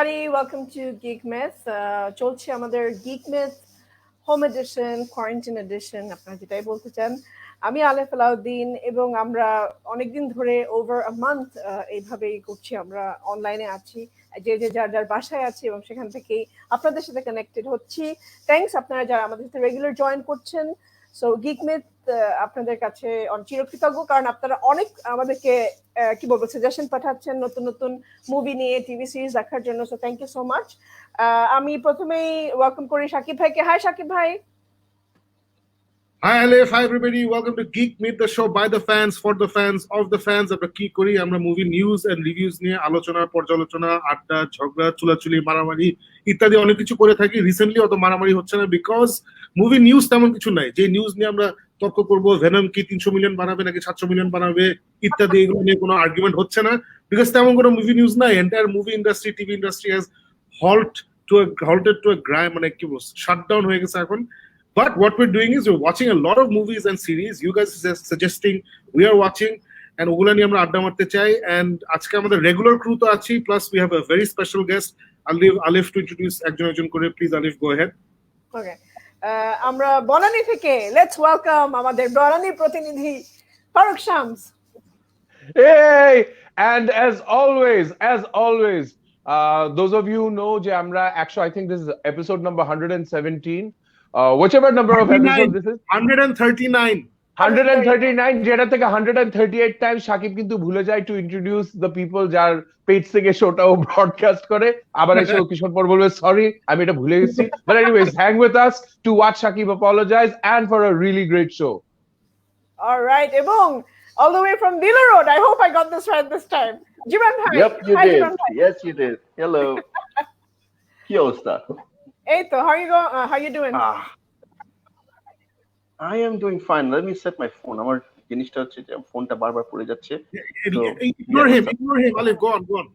everybody. Welcome to Geek Myth. চলছে আমাদের Geek Myth Home Edition, Quarantine Edition. আপনারা যেটাই বলতে চান। আমি আলেফ আলাউদ্দিন এবং আমরা অনেকদিন ধরে over a month এইভাবেই করছি। আমরা অনলাইনে আছি, যে যার বাসায় আছি এবং সেখান থেকেই আপনাদের সাথে কানেক্টেড হচ্ছি। থ্যাঙ্কস আপনারা যারা আমাদের সাথে রেগুলার জয়েন করছেন। সো গিক মিথ আপনাদের কাছে চিরকৃতজ্ঞ, কারণ আপনারা অনেক আমাদেরকে কি বলবো সাজেশন পাঠাচ্ছেন নতুন নতুন মুভি নিয়ে, টিভি সিরিজ দেখার জন্য। So thank you so much. আমি প্রথমেই ওয়েলকাম করি শাকিব ভাইকে। হাই শাকিব ভাই। Hi Alef, hi everybody. Welcome to Geek Myth, the show by the fans, for the fans, of the fans. আমরা কি করি? আমরা মুভি নিউজ এন্ড রিভিউজ নিয়ে আলোচনা, পর্যালোচনা, আড্ডা, ঝগড়া, চুলাচুলি, মারামারি ইত্যাদি অনেক কিছু করে থাকি। রিসেন্টলি অত মারামারি হচ্ছে না বিকজ মুভি নিউজ তেমন কিছু নাই যে নিউজ নিয়ে আমরা তর্ক করবো। ভেনম কি 300 মিলিয়ন বানাবে নাকি 700 মিলিয়ন বানাবে ইত্যাদি, এগুলো নিয়ে কোনো আর্গুমেন্ট হচ্ছে না বিকজ তেমন কোনো মুভি নিউজ নাই। Entire movie industry, TV industry has halted to a grind, মানে কি বলবো, শাটডাউন হয়ে গেছে এখন। But what we're doing is we're watching a lot of movies and series. You guys are suggesting, we are watching, and ওগুলা নিয়ে আমরা আড্ডা মারতে চাই। And আজকে আমাদের রেগুলার ক্রু তো আছি, plus we have a very special guest. I'll leave Alif to introduce একজন করে। Please Alif, go ahead. Okay. আমরা বনানী থেকে let's welcome আমাদের বনানী প্রতিনিধি Faruk Shams. Hey, and as always, those of you who know যে আমরা actually I think this is episode number 117. Whichever number of episodes this is, 139 যেটা থেকে 138 times শাকিব কিন্তু ভুলে যায় to introduce the people যার পেজ থেকে শোটাও ব্রডকাস্ট করে, আবার এসে কিশোর পর বলবে সরি আমি এটা ভুলে গেছি। But anyways, hang with us to watch Shakib apologize and for a really great show. All right, এবং all the way from Dila Road, I hope I got this right this time, Jiban bhai. Yep, you Hi, did. Jiban bhai. Yes, you did. Hello. কি অবস্থা? Hey to, how you doing? I am doing fine. Let me set my phone. আমার জিনিসটা হচ্ছে যে ফোনটা বারবার পড়ে যাচ্ছে। Ignore him, Alif, go on.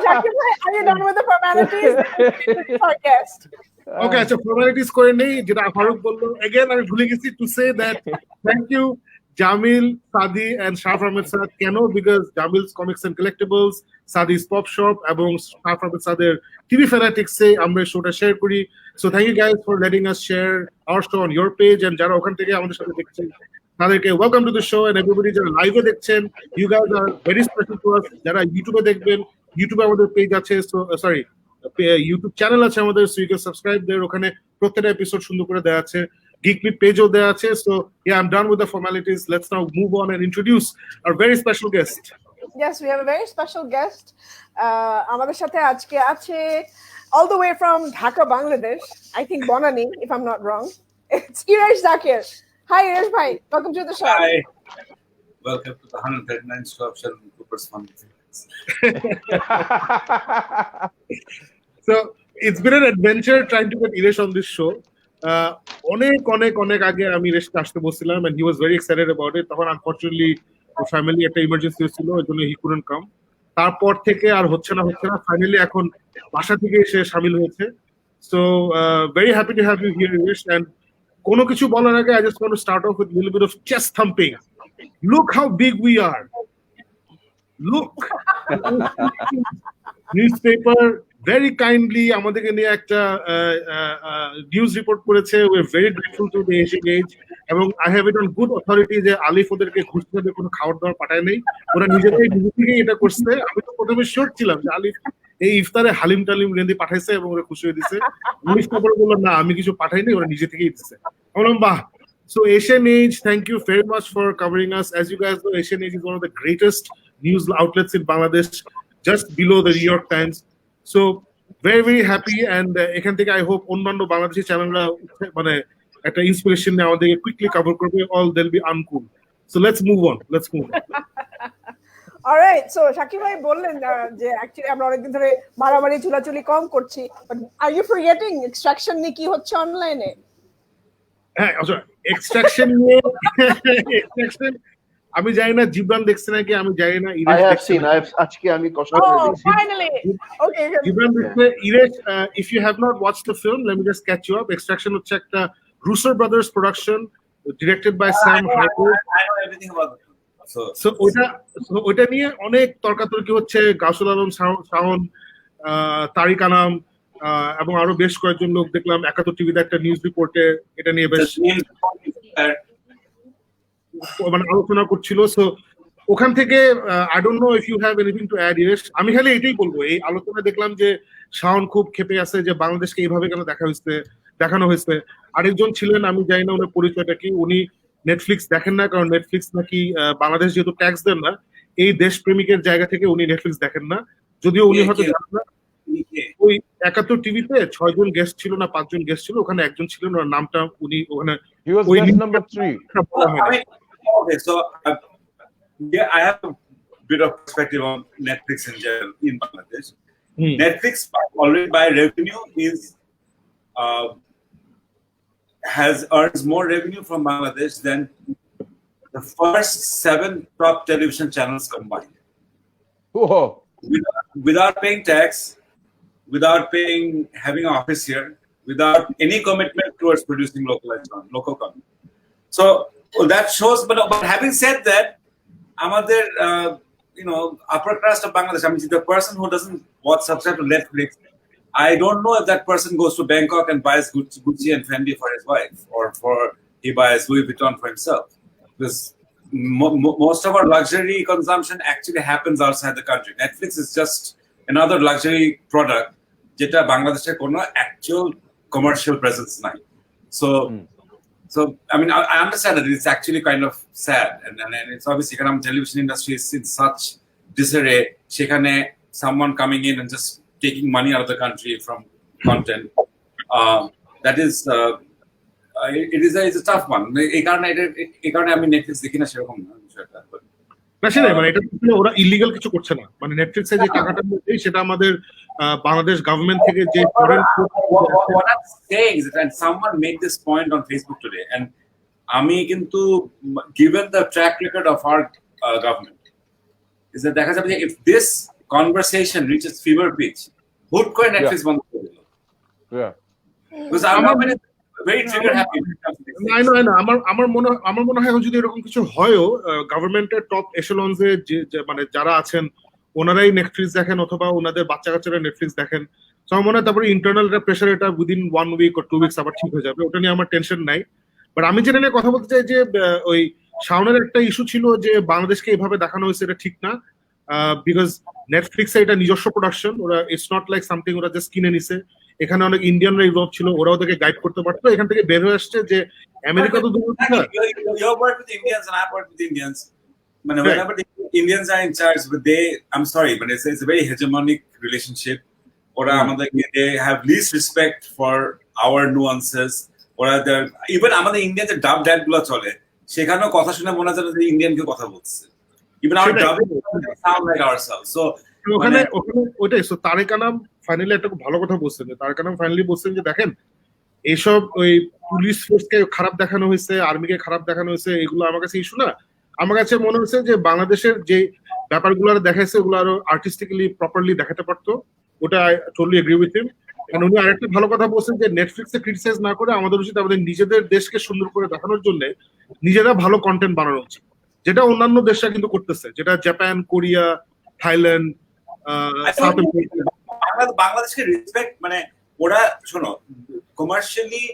Shakib bhai, are you done with the formalities? Our guest. Okay, so formalities করে নেই, যেটা ফারুক বললো। Again, আমি ভুলে গেছি to say that thank you Jamil, Sadi and Shaf Ahmed Saad. কেন? Because Jamil's Comics and Collectibles, Sadi's Pop Shop এবং Shaf Ahmed Saad's TV Fanatics say আমরা শোটা শেয়ার করি। So thank you guys for letting us share our show on your page, and যারা ওখান থেকে আমাদের সাথে দেখছেন তাদেরকে welcome to the show, and everybody যারা লাইভে দেখছেন, you guys are very special to us. যারা ইউটিউবে দেখবেন, ইউটিউবে আমাদের পেজ আছে, so sorry, ইউটিউব চ্যানেল আছে আমাদের, so you can subscribe there. ওখানে প্রত্যেকটা এপিসোড সুন্দর করে দেওয়া আছে। Geek Myth পেজও দেওয়া আছে। So yeah, I'm done with the formalities. Let's now move on and introduce our very special guest. Yes, we have a very special guest. আমাদের সাথে আজকে আছে all the way from Dhaka, Bangladesh, I think Bonani, if I'm not wrong. It's Iresh Zakir. Hi Iresh bhai, welcome to the show. Hi. Welcome to the 139 show of Sheldon Cooper's Fun. So it's been an adventure trying to get Iresh on this show. অনেক আগে আমি ইরেশকে আসতে বলছিলাম and he was very excited about it. তখন unfortunately family একটা emergency ছিল, ওই জন্য he couldn't come. তারপর থেকে আর হচ্ছে না ফাইনালি এখন বাসা থেকে এসে শামিল হয়েছে। So very happy to have you here Iresh, and কোনো কিছু বলার আগে I just want to start off with a little bit of chest thumping. Look how big we are. Look. Newspaper very kindly আমাদেরকে নিয়ে একটা news report করেছে। we are very grateful to the Asian Age, এবং I have it on good authority যে আলিফ ওদেরকে ঘুষ দিয়ে কোনো খাবার দাবার পাঠায় নাই, ওরা নিজে থেকেই এটা করছে। আমি তো প্রথমে শিওর ছিলাম যে আলিফ এই ইফতারে হালিম টালিম রেঁধে পাঠাইছে এবং ওরা খুশি হয়ে দিছে। আলিফ তারপরে বললো না আমি কিছু পাঠাইনি, ওরা নিজে থেকেই দিচ্ছে। বললাম বাহ। So Asian Age, thank you very much for covering us. As you guys know, Asian Age is one of the greatest news outlets in Bangladesh, just below the New York Times. So very happy, and এখান থেকে I hope অন্যান্য বাংলাদেশি চ্যানেলরা মানে একটা inspiration নিয়ে আমাদেরকে quickly cover করবে। All they'll be uncool. So let's move on. All right, so Shakib ভাই বললেন যে অ্যাকচুয়ালি আমরা অনেকদিন ধরে মারামারি চুলাচুলি কম করছি, but are you forgetting extraction নিয়ে কি হচ্ছে অনলাইনে? হ্যাঁ, এক্সট্রাকশন নিয়ে এক্সট্রাকশন আমি জানি না জিবরান দেখছে নাকি, আমি জানি না। I have seen. আজকে আমি কষ্ট করে দেখছি। Finally. Okay. জিবরান দেখছে। Iresh, if you have not watched the film, let me just catch you up. Extraction হচ্ছে একটা Russo Brothers production, directed by Sam Harper. I know everything about the film. So ওইটা নিয়ে অনেক তর্কাতর্কি হচ্ছে। গাউসুল আলম শাওন, তারিক আনাম এবং আরো বেশ কয়েকজন লোক দেখলাম ৭১ টিভিতে একটা নিউজ রিপোর্টে এটা নিয়ে বেশ মানে আলোচনা করছিল। সো ওখান থেকে I don't know if you have anything to add yes. আমি খালি এটাই বলবো, এই আলোচনায় দেখলাম যে শাওন খুব ক্ষেপে আছে যে বাংলাদেশকে এইভাবে কেন দেখানো হয়েছে। আরেকজন ছিলেন, আমি জানি না ওনার পরিচয়টা কি, উনি নেটফ্লিক্স দেখেন না, কারণ নেটফ্লিক্স নাকি বাংলাদেশ যেহেতু ট্যাক্স দেন না, এই দেশপ্রেমিকের জায়গা থেকে উনি নেটফ্লিক্স দেখেন না। যদিও উনি হয়তো জানেন না, ওই ৭১ টিভিতে ৬ জন গেস্ট ছিল না ৫ জন গেস্ট ছিল, ওখানে একজন ছিলেন, ওনার নামটা উনি ওখানে He was ওই guest number 3. Okay, so yeah, I have a bit of perspective on Netflix in general in Bangladesh. Netflix already by revenue earns more revenue from Bangladesh than the first 7 top television channels combined. Whoa. Without paying tax, without having an office here, without any commitment towards producing local content. So that shows. But having said that, amader upper crust of Bangladesh, I mean, the person who doesn't subscribe to Netflix, I don't know if that person goes to Bangkok and buys Gucci and Fendi for his wife, or he buys Louis Vuitton for himself. Because most of our luxury consumption actually happens outside the country. Netflix is just another luxury product jeta Bangladesher kono actual commercial presence nai. So I mean, I understand that it's actually kind of sad, and it's obviously the television industry is in such disarray. Shekhane someone coming in and just taking money out of the country from content, that is it's a tough one. এই কারণে আমি Netflix দেখি না সেরকম না বিষয়টা। না সেটাই, মানে এটা ওরা ইলিগাল কিছু করছে না, মানে নেটফ্লিক্সে যে টাকাটা মধ্যে সেটা আমাদের বাংলাদেশ গভর্নমেন্ট থেকে যে what I'm saying is that someone made this point on Facebook today, and আমি কিন্তু given the track record of our government is that দেখা যাবে যে if this conversation reaches fever pitch, হুট করে নেটফ্লিক্স বন্ধ করে দিল। because I'm very trigger happy. আমার মনে হয় যদি এরকম কিছু হয়ও, গভর্নমেন্টের টপ এশালনসে যে মানে যারা আছেন ওনারাই নেটফ্লিক্স দেখেন, অথবা ওনাদের বাচ্চা কাচ্চারা নেটফ্লিক্স দেখেন। তো আমার মনে হয় তারপরে ইন্টারনাল প্রেশার এটা উইদিন 1 উইক or 2 উইকস আবার ঠিক হয়ে যাবে, ওটা নিয়ে আমার টেনশন নাই। বাট আমি যেটা নিয়ে কথা বলতে চাই যে ওই শাওনের একটা ইস্যু ছিল যে বাংলাদেশকে এইভাবে দেখানো হয়েছে, এটা ঠিক না। বিকজ নেটফ্লিক্সে এটা নিজস্ব প্রোডাকশন, ওরা ইটস নট লাইক সামথিং ওরা জাস্ট কিনে নিছে। এখানে অনেক ইন্ডিয়ানরা ইনভলভ ছিল, ওরা ওদেরকে গাইড করতে পারতো। এখান থেকে বের হয়ে আসছে যে আমেরিকা তো you work with Indians and I work with Indians. Whenever the Indians are in charge, but I'm sorry, but it's a very hegemonic relationship. Ora they have least respect for our nuances. Ora even আমাদের ইন্ডিয়াতে ডাব dad গুলো চলে, সেখানেও কথা শুনে মনে হয় যে ইন্ডিয়ান কেউ কথা বলছে। Even our dubbing sound like ourselves. So ওখানে ওইটাই। সো তারেক আনাম ফাইনালি একটা খুব ভালো কথা বলছেন, যে তারেক আনাম ফাইনালি বলছেন যে দেখেন এইসব ওই পুলিশ ফোর্সকে খারাপ দেখানো হয়েছে, আর্মিকে খারাপ দেখানো হয়েছে, এগুলো আমার কাছে ইস্যু না। আমার কাছে মনে হচ্ছে যে বাংলাদেশের যে ব্যাপারগুলো দেখাইছে ওগুলো আরো আর্টিস্টিক্যালি প্রপারলি দেখাতে পারতো। ওটা I totally agree with him. And উনি আরেকটা ভালো কথা বলছেন যে নেটফ্লিক্সে ক্রিটিসাইজ না করে আমাদের উচিত আমাদের নিজেদের দেশকে সুন্দর করে দেখানোর জন্য নিজেরা ভালো কন্টেন্ট বানানো উচিত, যেটা অন্যান্য দেশরা কিন্তু করতেছে, যেটা Japan, Korea, Thailand, south America. বাংলাদেশকে রেসপেক্ট মানে ওরা শোনো commercially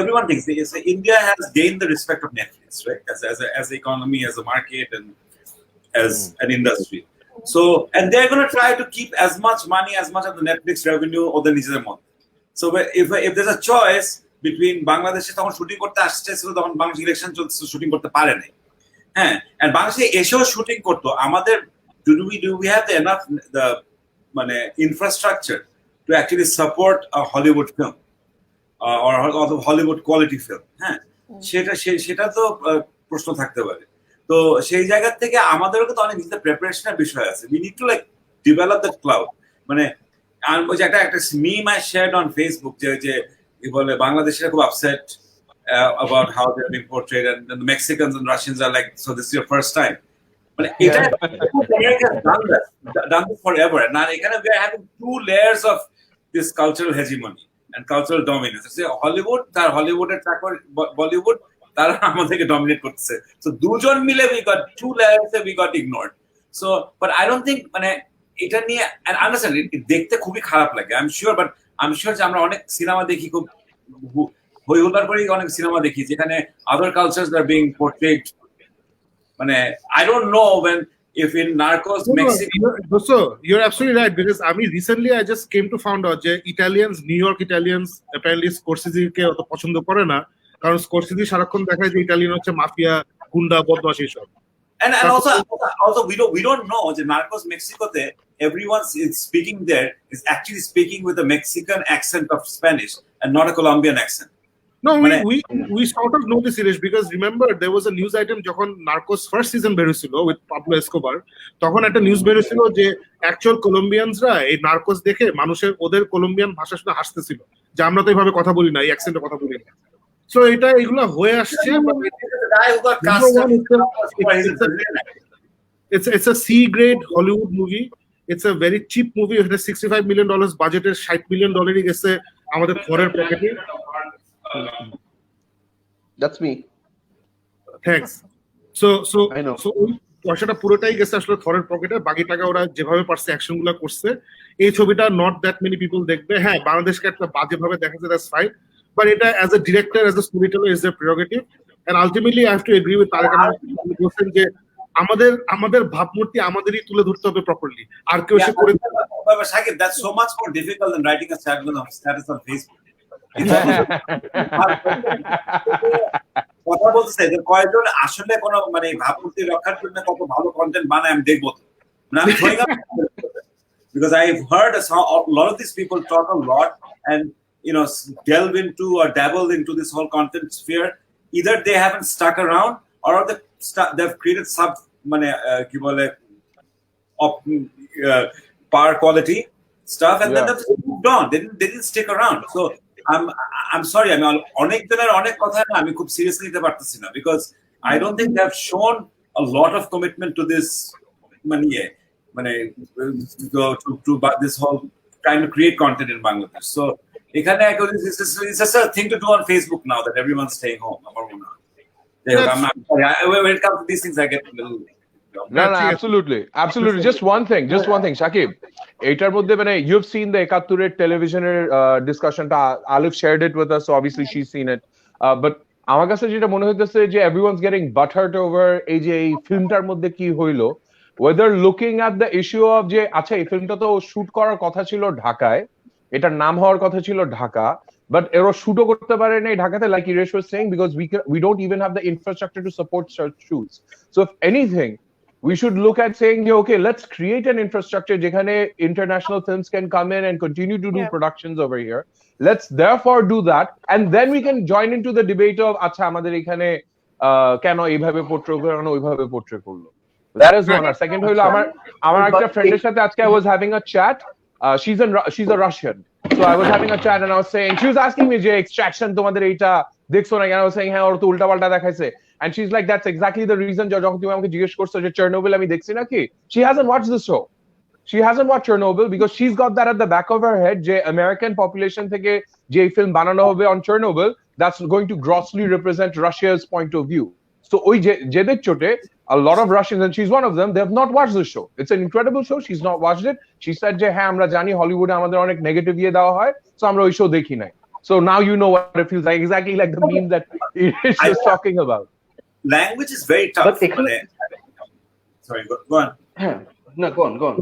everyone thinks India has gained the respect of Netflix, right? As an economy, as a market, and as an industry. So, and they're going to try to keep as much money, as much of the Netflix revenue or the নিজেদের মধ্যে। So if there's a choice between বাংলাদেশে তখন shooting করতে আসছিল, তখন Bangladesh election চলছে, shooting করতে পারে নাই। হ্যাঁ, and বাংলাদেশে এসেও শুটিং করতো। আমাদের do we have enough মানে infrastructure to actually support a Hollywood film or Hollywood quality film? হ্যাঁ, সেটা তো প্রশ্ন থাকতে পারে। তো সেই জায়গা থেকে আমাদেরও তো অনেক নিজেদের প্রিপারেশনের বিষয় আছে। We need to like develop that cloud. মানে একটা meme I shared on Facebook যে বলে বাংলাদেশিরা খুব upset about how they're being portrayed, and the Mexicans and Russians are like, so this is your first time. But এটা done this forever, and now we are having 2 layers of this cultural hegemony and cultural dominance. Hollywood, Bollywood, তারা আমাদেরকে dominate করতেছে। So দুজন মিলে we got two layers we got ignored. So but I don't think মানে এটা নিয়ে and understand দেখতে খুবই খারাপ লাগে I'm sure যে আমরা অনেক সিনেমা দেখি খুব হই হুল্লার করেই অনেক সিনেমা দেখি যেখানে other cultures are being portrayed মানে I don't know when if in Narcos Mexico So you're absolutely right because I mean recently I just came to find out that New York Italians apparently Scorsese কে অত পছন্দ করে না কারণ Scorsese সারাক্ষণ দেখায় যে Italian হচ্ছে মাফিয়া গুন্ডা বদমাশ এইসব and also we don't know যে Narcos Mexico তে everyone is speaking there is actually speaking with a Mexican accent of Spanish and not a Colombian accent. No, we sort of know this series because remember there was a news item যখন Narcos first season বেরোছিল with Pablo Escobar তখন একটা news বেরোছিল যে actual কলম্বিয়ানসরা এই Narcos দেখে মানুষের ওদের Colombian ভাষা শুনে হাসতেছিল যে আমরা তো এইভাবে কথা বলি না এই অ্যাকসেন্টে কথা বলি না সো এটা এগুলো হয়ে আসছে it's a C grade Hollywood movie it's a very cheap movie এটা $65 million বাজেটের $60 million গেছে আমাদের থরের পকেটে That's me. Thanks. So I know. So পয়সাটা পুরোটাই গেছে আসলে থরের পকেটে বাকি টাকা ওরা যেভাবে পারছে অ্যাকশন গুলা করছে এই ছবিটা নট দ্যাট মেনি পিপল দেখবে হ্যাঁ বাংলাদেশকে একটা বাজে ভাবে দেখাচ্ছে দ্যাটস ফাইন বাট এটা as a director as a story teller is their prerogative and ultimately I have to agree with Tarek Rahman বলছেন যে আমাদের ভাবমূর্তি আমাদেরই তুলে ধরতে হবে প্রপারলি আর কেউ সে করে Shakib, that's so much more difficult than writing a status on Facebook. কথা বলতে যে কয়েকজন আসলে কোনো মানে ভাবমূর্তি রক্ষার জন্য কত ভালো কন্টেন্ট বানায় আমি দেখবো আমি because I've heard a lot of these people talk a lot and delve into or dabble into this whole content sphere. Either they haven't stuck around or they've created sub মানে কি বলে par quality stuff and then they've moved on. They didn't stick around. So I'm sorry. I mean, অনেক জনের অনেক কথা না আমি খুব সিরিয়াসলি নিতে পারতেছি না because I don't think they have shown a lot of commitment to this মানে to this whole trying to create content in Bangladesh. So এখানে it's just a thing to do on Facebook now that everyone's staying home. When it comes to these things, I get a little. No, absolutely. Just one thing, Shakib. Etar moddhe mane you've seen the 71 televisioner discussion ta Alif shared it with us, so obviously she's seen it. But আমার কাছে যেটা মনে হইতেছে যে everyone's getting butthurt over এই যে এই ফিল্মটার মধ্যে কি হইলো, whether looking at the issue of যে আচ্ছা এই ফিল্মটা তো শুট করার কথা ছিল ঢাকায়, এটার নাম হওয়ার কথা ছিল ঢাকা, but এরা শুটও করতে পারে না ঢাকাতে like Iresh was saying because we don't even have the infrastructure to support such shoots. So if anything we should look at saying, okay, let's create an infrastructure jekhane international films can come in and continue to do productions over here. Let's therefore do that, and then we can join into the debate of acha amader ekhane keno এইভাবে portray korlo ওইভাবে portray korlo. That is one. Our second হইলো আমার একটা ফ্রেন্ডের সাথে আজকে I was having a chat. She's a Russian. So I was having a chat and I was saying, she was asking me, Jay, extraction, তোমাদের এইটা দেখছো না? And I was saying, হ্যাঁ ওর তো উল্টা পাল্টা দেখাইছে. And she's like, that's exactly the reason যখন তুমি আমাকে জিজ্ঞেস করছো যে Chernobyl আমি দেখছি নাকি? She hasn't watched the show. She hasn't watched Chernobyl because she's got that at the back of her head যে American population থেকে যে film বানানো হবে on Chernobyl, that's going to grossly represent Russia's point of view. So ওই যেদের চোটে a lot of Russians, and she's one of them, they have not watched the show. It's an incredible show. She's not watched it. She said যে হ্যাঁ আমরা জানি হলিউডে আমাদের অনেক negative ইয়ে দেওয়া হয়, so আমরা ওই show দেখি নাই. So now you know what it feels like, exactly like the meme that Iresh was talking about. Language is very tough. Sorry, go on. No, go on.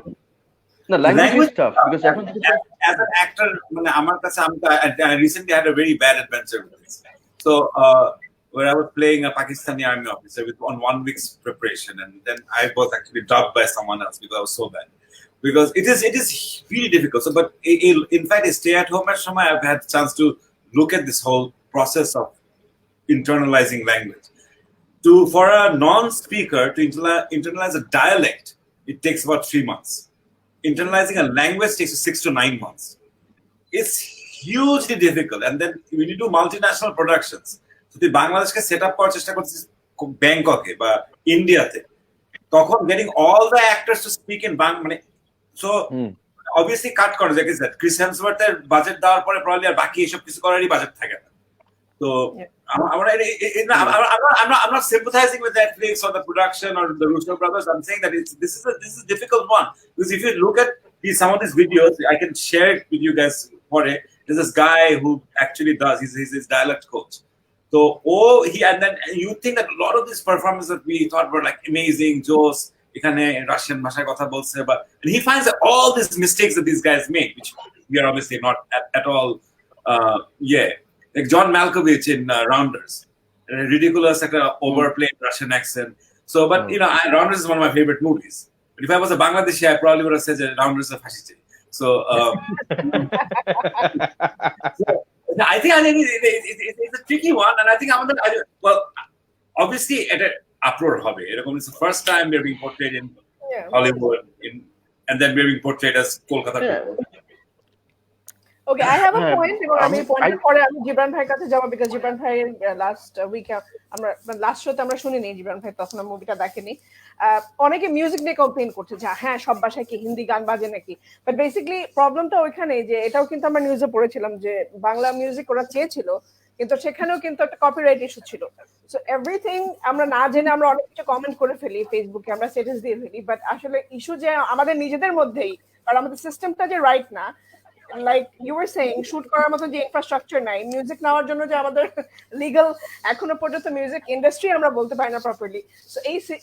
No, language is tough because as an actor, I recently had a very bad adventure with this. So where I was playing a Pakistani army officer on 1 week's preparation, and then I was actually dubbed by someone else because I was so bad. Because it is really difficult. So, but in fact, a stay-at-home Shama, I've had a chance to look at this whole process of internalizing language. For a non-speaker to internalize a dialect, it takes about 3 months. Internalizing a language takes 6 to 9 months. It's hugely difficult. And then when you do multinational productions, so the Bangladesh set up করার চেষ্টা করছিস ব্যাংককে বা ইন্ডিয়াতে, তখন getting all the actors to speak in মানে so obviously কাট করা যায়। ক্রিস হেমসওয়ার্থের বাজেট দেওয়ার পরে probably আর বাকি এসব কিছু করারই বাজেট থাকে না। So Yeah. I'm not sympathizing with Netflix or the production or the Russo brothers. I'm saying that this is a difficult one, because if you look at some of these videos, I can share it with you guys for it. There's this guy who actually does. He's his dialect coach. So and then you think that a lot of these performances that we thought were like amazing, Joes, ekhane Russian bhashay kotha bolche, and he finds that all these mistakes that these guys make, which we are obviously not at all. Like John Malkovich in Rounders, ridiculous, like an overplayed Russian accent. So, but Rounders is one of my favorite movies. But if I was a Bangladeshi, I probably would have said that Rounders is a fascist. So, I think it's a tricky one, and I think obviously at an uproar hobby. It's the first time we're being portrayed in Hollywood, and then we're being portrayed as Kolkata people. Okay, I have a point. আমি পয়েন্টের পরে আমি জিবরান ভাইয়ের কাছে যাব, because Jibran ভাই last উইকে last শোতে আমরা শুনিনি, জিবরান ভাই তখন মুভিটা দেখেনি। অনেকে মিউজিক নিয়ে কমপ্লেন করছে যে হ্যাঁ সব বাসায় কি হিন্দি গান বাজে নাকি, বাট বেসিক্যালি প্রবলেমটা ওইখানে যে এটাও কিন্তু আমরা নিউজে পড়েছিলাম যে বাংলা মিউজিক ওরা চেয়েছিল, কিন্তু সেখানেও কিন্তু একটা কপিরাইট ইস্যু ছিল। সো এভরিথিং আমরা না জেনে আমরা অনেক কিছু কমেন্ট করে ফেলি ফেসবুকে, আমরা স্ট্যাটাস দিয়ে ফেলি, বাট আসলে ইস্যু যে আমাদের নিজেদের মধ্যেই, কারণ আমাদের সিস্টেমটা যে রাইট না। Like you were saying, shoot করার মতো যে ইনফ্রাস্ট্রাকচার নাই, মিউজিক নেওয়ার জন্য যে আমাদের লিগ্যাল এখনো পর্যন্ত মিউজিক ইন্ডাস্ট্রি আমরা বলতে পারি না প্রপারলি। সো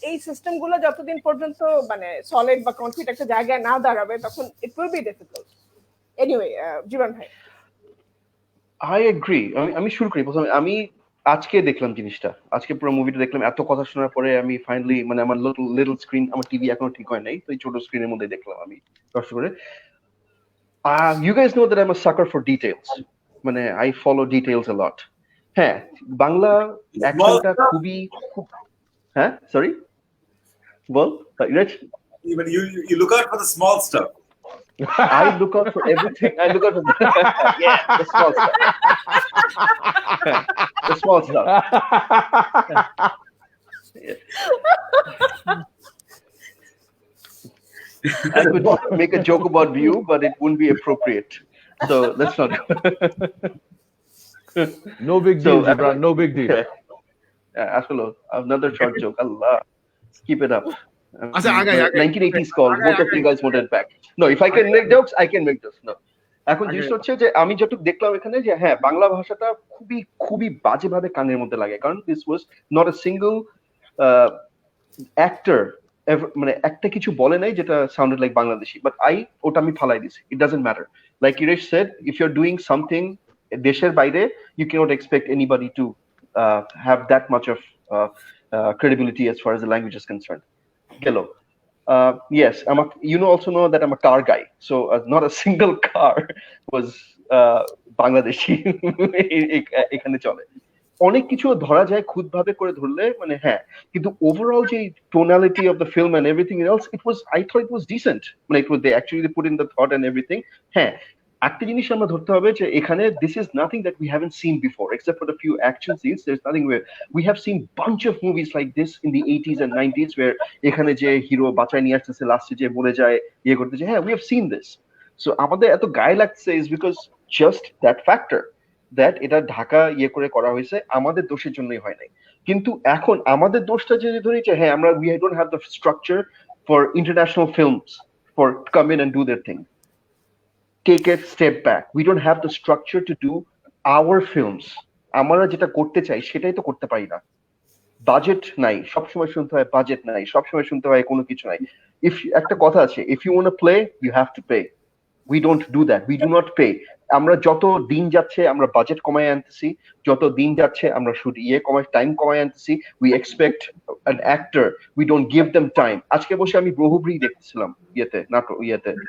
এই সিস্টেমগুলো যতদিন পর্যন্ত মানে সলিড বা কনক্রিট একটা জায়গায় না দাঁড়াবে, তখন it will be difficult. Anyway, Jiban ভাই। I agree. আমি শুরু করি প্রথমে। আমি আজকে দেখলাম জিনিসটা, আজকে পুরো মুভিটা দেখলাম। এত কথা শোনার পরে আমি ফাইনালি মানে আমার লিটল স্ক্রিন, আমার টিভি এখনো ঠিক হয় নাই, তো এই ছোট স্ক্রিনের মধ্যে দেখলাম আমি কষ্ট করে। You guys know that I'm a sucker for details. মানে I follow details a lot. হ্যাঁ, বাংলা অ্যাকশনটা খুবই হ্যাঁ, sorry ball Iraj. You look out for the small stuff. I look out for everything. I look out for the small stuff. The small stuff. I could make a joke about you, but it wouldn't be appropriate. So let's not. No big deal, Gibran. No big deal. Actually, another short joke. Allah, keep it up. Okay. 1980s call. Both of you guys wanted back. No, if I can make jokes, I can make jokes. No. এখন জিনিসটা হচ্ছে যে আমি যতটুকু দেখলাম এখানে যে হ্যাঁ বাংলা ভাষাটা খুবই খুবই বাজেভাবে কানের মধ্যে লাগে, কারণ this was not a single actor মানে একটা কিছু বলে নাই যেটা সাউন্ডেড লাইক বাংলাদেশি, বাট ওটা আমি ফালাই দিছি। It doesn't matter. Like Iresh said, if you are doing something দেশের বাইরে, you can't expect anybody to have that much of credibility as far as the language is concerned. Hello. Yes, you also know that I'm a car guy, so not a single car was Bangladeshi. এখানে চলে অনেক কিছু ধরা যায় খুদভাবে করে ধরলে, মানে হ্যাঁ, কিন্তু ওভারঅল যে tonality of the film and everything else, I thought it was decent. মানে they actually put in the thought and everything. হ্যাঁ, একটা জিনিস আমরা ধরতে হবে যে এখানে this is nothing that we haven't seen before, except for the few action scenes. There's nothing where we have seen bunch of movies like this in the 80s and 90s where এখানে যে hero বাঁচায় নিয়ে আসতেছে, লাস্টে যে মরে যায়, ইয়ে করতেছে। হ্যাঁ, we have seen this. So আমাদের এত গায়ে লাগছে is because just that factor that এটা ঢাকা ইয়ে করে করা হয়েছে, আমাদের দোষের জন্যই হয় নাই। কিন্তু এখন আমাদের দোষটা যদি ধরি যে হ্যাঁ আমরা we don't have the structure for international films for to come in and do their thing. Take a step back. We don't have the structure to do our films. আমরা যেটা করতে চাই সেটাই তো করতে পারি না। বাজেট নাই, সবসময় শুনতে হয় বাজেট নাই, সবসময় শুনতে হয় কোনো কিছু নাই। একটা কথা আছে, if you want to play, you have to pay. We don't do that. We do not pay. আমরা যত দিন যাচ্ছে আমরা বাজেট কমায় আনতেছি, যত দিন যাচ্ছে আমরা শুট টাইম কমায় আনতেছি। We expect an actor, we don't give them time. আজকে বসে আমি বহুব্রী দেখতেছিলাম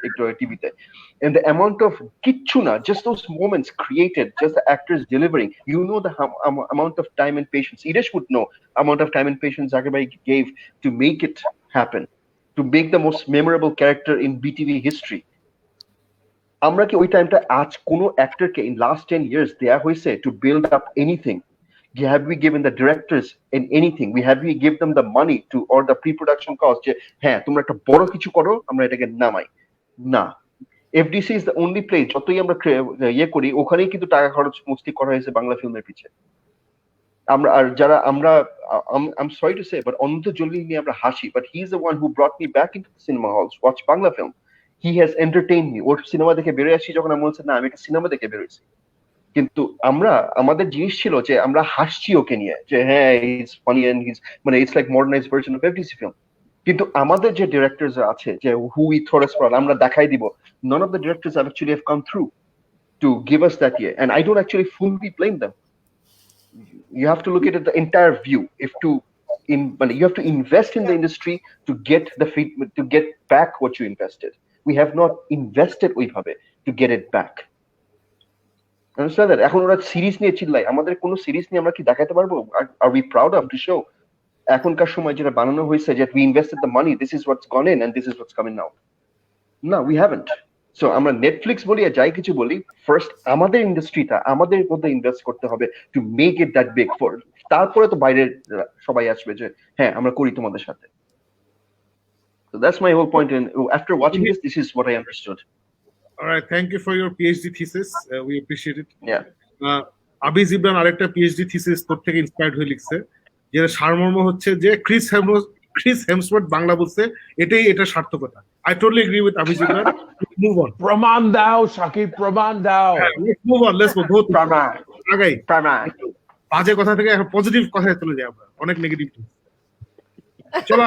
একটু টিভিতে, and the amount of কিচ্ছু না, just those moments created, just the actors delivering, you know the amount of time and patience. Iresh would know amount of time and patience Zakir Bhai gave to make it happen, to make the most memorable character in BTV history. আমরা কি ওই টাইমটা আজ কোনো অ্যাক্টরকে in last 10 years দেয়া হয়েছে to build up anything? Have we given the directors in anything? Have we give them the money to or the pre-production cost যে হ্যাঁ তোমরা একটা বড় কিছু করো, আমরা এটাকে নামাই না। FDC is the only place যতই আমরা ইয়ে করি ওখানেই কিন্তু টাকা খরচ মস্তি করা হয়েছে বাংলা ফিল্মের পিছে। আমরা আর যারা আমরা I'm sorry to say, but Ananta Jalil নিয়ে আমরা হাসি, but he is the one who brought me back into the cinema halls, watch Bangla film. He has entertained me. Or cinema দেখে বেরোয় আসি যখন আমি বলছি না আমি একটা সিনেমা দেখে বেরোইছি, কিন্তু আমাদের জিনিস ছিল যে আমরা হাসছি ওকে নিয়ে, যে হ্যাঁ ইজ ফানি এন্ড হিজ মানে it's like modernised version of every film. কিন্তু আমাদের যে ডিরেক্টরস আছে যে who we thought us for, আমরা দেখাই দিব, none of the directors have actually have come through to give us that year, and I don't actually fully blame them. You have to look at it the entire view. You have to invest in the industry to get to get back what you invested. We have not invested ওইভাবে to get it back. Understand that? এখন ওরা series নিয়ে চিল্লায়, আমাদের কোনো series নিয়ে আমরা কি দেখাতে পারবো? Are we proud of to show? এখনকার সময় যেটা বানানো হয়েছে যে we invested the money, this is what's gone in and this is what's coming out. No, we haven't. So আমরা নেটফ্লিক্স বলি আর যাই কিছু বলি, ফার্স্ট আমাদের ইন্ডাস্ট্রিটা আমাদের মধ্যে ইনভেস্ট করতে হবে to make it that big for, তারপরে তো বাইরে সবাই আসবে যে হ্যাঁ আমরা করি তোমাদের সাথে। So that's my whole point, and after watching this is what I understood. All right, thank you for your PhD thesis. We appreciate it. Yeah. আবি জিবরান আরেকটা PhD thesis তোর থেকে ইন্সপায়ার্ড হয়ে লিখছে, যেটা সারমর্ম হচ্ছে যে ক্রিস হেমসওয়ার্থ বাংলা বলছে, এটা সার্থকতা। I totally agree with Abhi Zibran. Move on. প্রমাণ দাও শাকিব, প্রমাণ দাও। Let's move on. Let's go. প্রমাণ আগাই প্রমাণ বাজে কথা থেকে এখন পজিটিভ কথায় চলে যাই আমরা, অনেক নেগেটিভ চলো।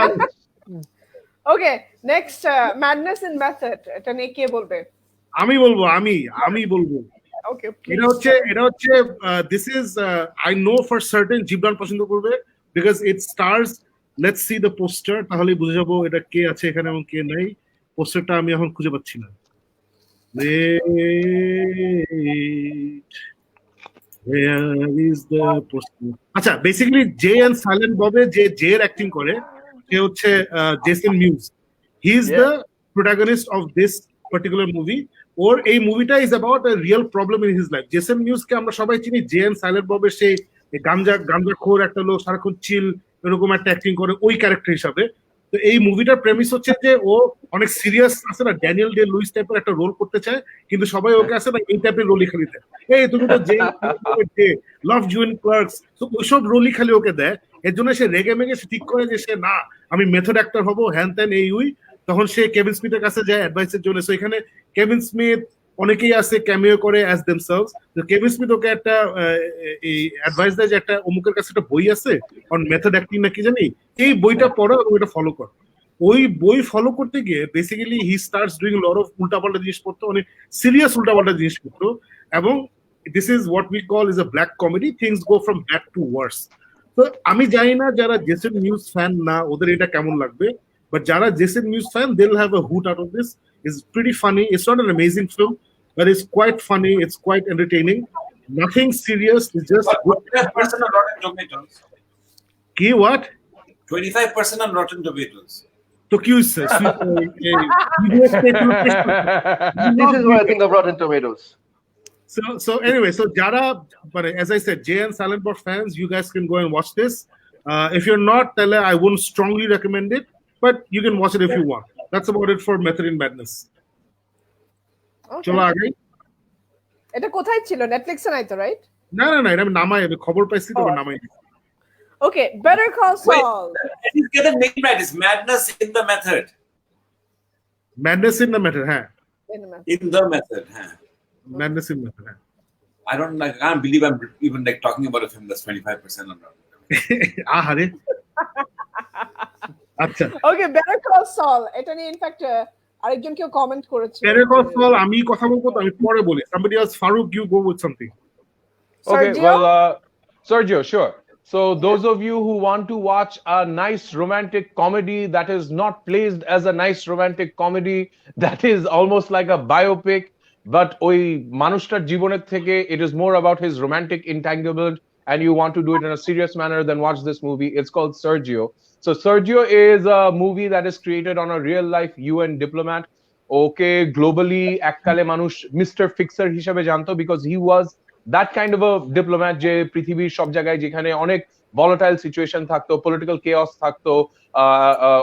ওকে, নেক্সট ম্যাডনেস ইন মেথড, এটা নিয়ে কে বলবে? আমি বলবো। ওকে, এটা হচ্ছে this is I know for certain Jibran পছন্দ করবে, because it stars, let's see the poster, তাহলেই বুঝে যাবো এটা কে আছে এখানে এবং কে নাই। পোস্টারটা আমি এখন খুঁজে পাচ্ছি না। আচ্ছা, বেসিক্যালি জে এন্ড সাইলেন্ট ববে যে এর অ্যাক্টিং করে সে হচ্ছে Jason Mewes. He is the protagonist of this particular movie. ওর এই মুভিটা is about a real problem in his life. Jason মিউজকে আমরা সবাই চিনি জে এন্ড সাইলেন্ট ববের সেই গাঞ্জাখোর একটা লোক, সারাক্ষণ চিল এরকম একটা অ্যাক্টিং করে ওই ক্যারেক্টার হিসাবে। তো এই মুভিটার প্রেমিস হচ্ছে যে ও অনেক সিরিয়াস আছে না, ড্যানিয়েল ডে লুইস টাইপের একটা রোল করতে চায়, কিন্তু সবাই ওকে আছে না এই টাইপের রোলই খালি দেয়, এই তুমি তো যে লাভ জুইন ক্লার্কস, তো ওইসব রোলই খালি ওকে দেয়। এর জন্য সে রেগে মেগে সে ঠিক করে যে সে না আমি মেথড অ্যাক্টর হবো, হ্যান ত্যান এই উই। তখন সে কেভিন স্মিথের কাছে যায় অ্যাডভাইসের জন্য। সো এখানে কেভিন স্মিথ অনেকেই আছে ক্যামিও করে অ্যাজ দেমসেলভস। তো কেভিন স্মিথ ওকে একটা এই অ্যাডভাইস দেয় যে একটা অমুকের কাছে একটা বই আছে অন মেথড অ্যাক্টিং না কি জানি, এই বইটা পড়ো এবং এটা ফলো করো। ওই বই ফলো করতে গিয়ে basically he starts doing lot of উল্টাপাল্টা জিনিস করতো, অনেক সিরিয়াস উল্টাপাল্টা জিনিস করতো। এবং this is what we call is a black comedy, things go from bad to worse. তো আমি জানি না যারা জেসন মিউজ ফ্যান না ওদের এটা কেমন লাগবে, বাট যারা Jason Mewes fan they will have a hoot out of this. It's pretty funny. It's not an amazing film, but it's quite funny. It's quite entertaining. Nothing serious. It's just 25% on Rotten Tomatoes. Key what? 25% on Rotten Tomatoes. So Q says. This is what I think of Rotten Tomatoes. So anyway, so Jara, but as I said, Jay and Silent Bob fans, you guys can go and watch this. If you're not, I wouldn't strongly recommend it, but you can watch it if you want. That's about it for Method in Madness. চলো আগে। এটা কোথায় ছিল? নেটফ্লিক্সে নাই তো, right? না আমি নামাই, আমি খবর পাইছি তো নামাই। ওকে, Better Call Saul. Wait, you get the name right. It's Madness in the Method. Madness in the Method, হ্যাঁ। In the Method, huh? Madness in the Method, হ্যাঁ। I can't believe I'm even like talking about a film that's 25% on Rotten Tomatoes. আহারে। আচ্ছা, ওকে, Better Call Saul, এটা নিয়ে in fact আরেকজন কেউ comment করেছে। Better Call Saul আমি কথা বলবো তো, আমি পরে বলি। Somebody else, Farouk, you go with something. Okay, Sergio? well, Sergio, sure. So those of you who want to watch a nice romantic comedy that is not placed as a nice romantic comedy, that is almost like a biopic, but ওই মানুষটার জীবনের থেকে it is more about his romantic entanglement, and you want to do it in a serious manner, then watch this movie. It's called Sergio. So Sergio is a movie that is created on a real life UN diplomat. Okay, globally এককালে মানুষ Mr. Fixer হিসেবে জানতো, because he was that kind of a diplomat যে পৃথিবীর সব জায়গায় যেখানে অনেক volatile situation থাকতো, political chaos থাকতো,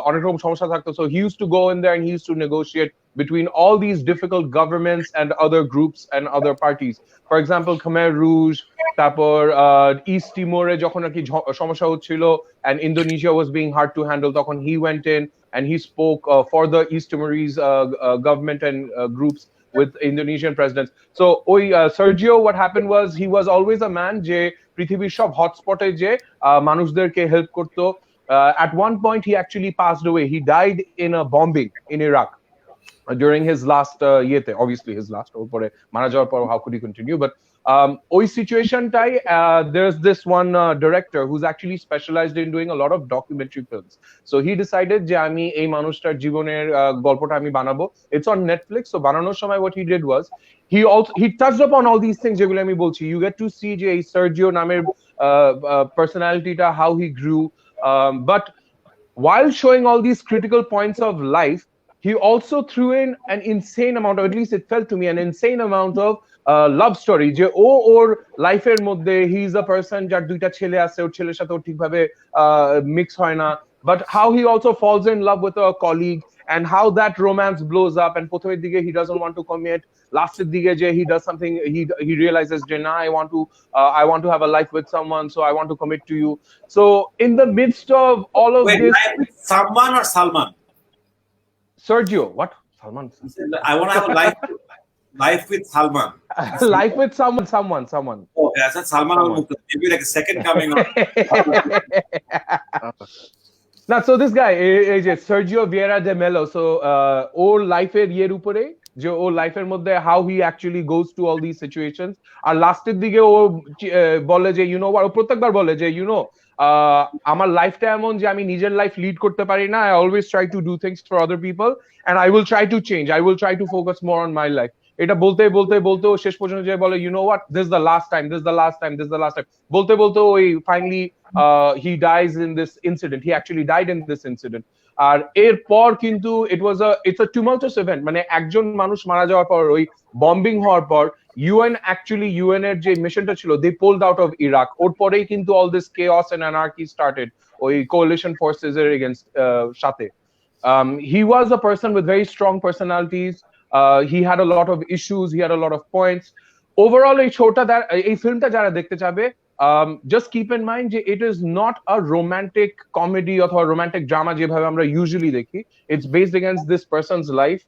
অনেক রকম সমস্যা থাকতো, so he used to go in there and he used to negotiate between all these difficult governments and other groups and other parties. For example, Khmer Rouge, তারপর East Timor-এ যখন আর কি সমস্যা হচ্ছিল and Indonesia was being hard to handle, তখন he went in and he spoke for the East Timorese government and groups with Indonesian presidents. So Sergio, what happened was he was always a man যে পৃথিবীর সব হটস্পটে যে মানুষদেরকে help করতো. At one point he actually passed away. He died in a bombing in Iraq during his last obviously his last ওপরে মারা যাওয়ার পর how could he continue, but ওই সিচুয়েশনটাই there's this one director who's actually specialized in doing a lot of documentary films. So he decided যে আমি এই মানুষটার জীবনের গল্পটা আমি বানাবো. It's on Netflix. So বানানোর সময় what he did was he touched upon all these things যেগুলো আমি বলছি. You get to see যে এই Sergio নামের personalityটা, how he grew, but while showing all these critical points of life, he also threw in an insane amount of, at least it felt to me, an insane amount of love story. যে ওর লাইফের মধ্যে he is a person যার দুইটা ছেলে আছে, ওর ছেলের সাথে ও ঠিকভাবে মিক্স হয় না, but how he also falls in love with a colleague and how that romance blows up, and প্রথমের দিকে he doesn't want to commit, লাস্টের দিকে যে he does something, he realizes যে না, I want to have a life with someone, so I want to commit to you. So in the midst of all of this, life with Salman or Salman? Sergio, what? Salman. I want to have a life with Salman. Life with someone. Okay, I said Salman al-Mukhtar. Maybe like a second coming on. Now, so this guy, Sergio Vieira de Mello, so ওর লাইফের ইয়ের উপরে যে ওর লাইফের মধ্যে how he actually goes to all these situations, আর লাস্টের দিকে ও বলে যে ও প্রত্যেকবার বলে যে আমার লাইফটা এমন যে আমি নিজের লাইফ লিড করতে পারি না. I always try to do things for other people and I will try to change. I will try to focus more on my life. এটা বলতে ও শেষ পর্যন্ত যে বলে what, this is the last time, বলতে ওই finally he dies in this incident. He actually died in this incident. আর এরপর কিন্তু it's a tumultuous event. মানে একজন মানুষ মারা যাওয়ার পর, ওই বম্বিং হওয়ার পর UN এর যে মিশনটা ছিল, they pulled out of Iraq. ওর পরেই কিন্তু all this chaos and anarchy started ওই coalition forces এর against সাথে. He was a person with very strong personalities. He had a lot of issues, he had a lot of points. Overall এই ফিল্মটা যারা দেখতে চাবে, just keep in mind যে it is not a romantic comedy অথবা romantic drama যেভাবে আমরা usually দেখি. It's based against this person's life.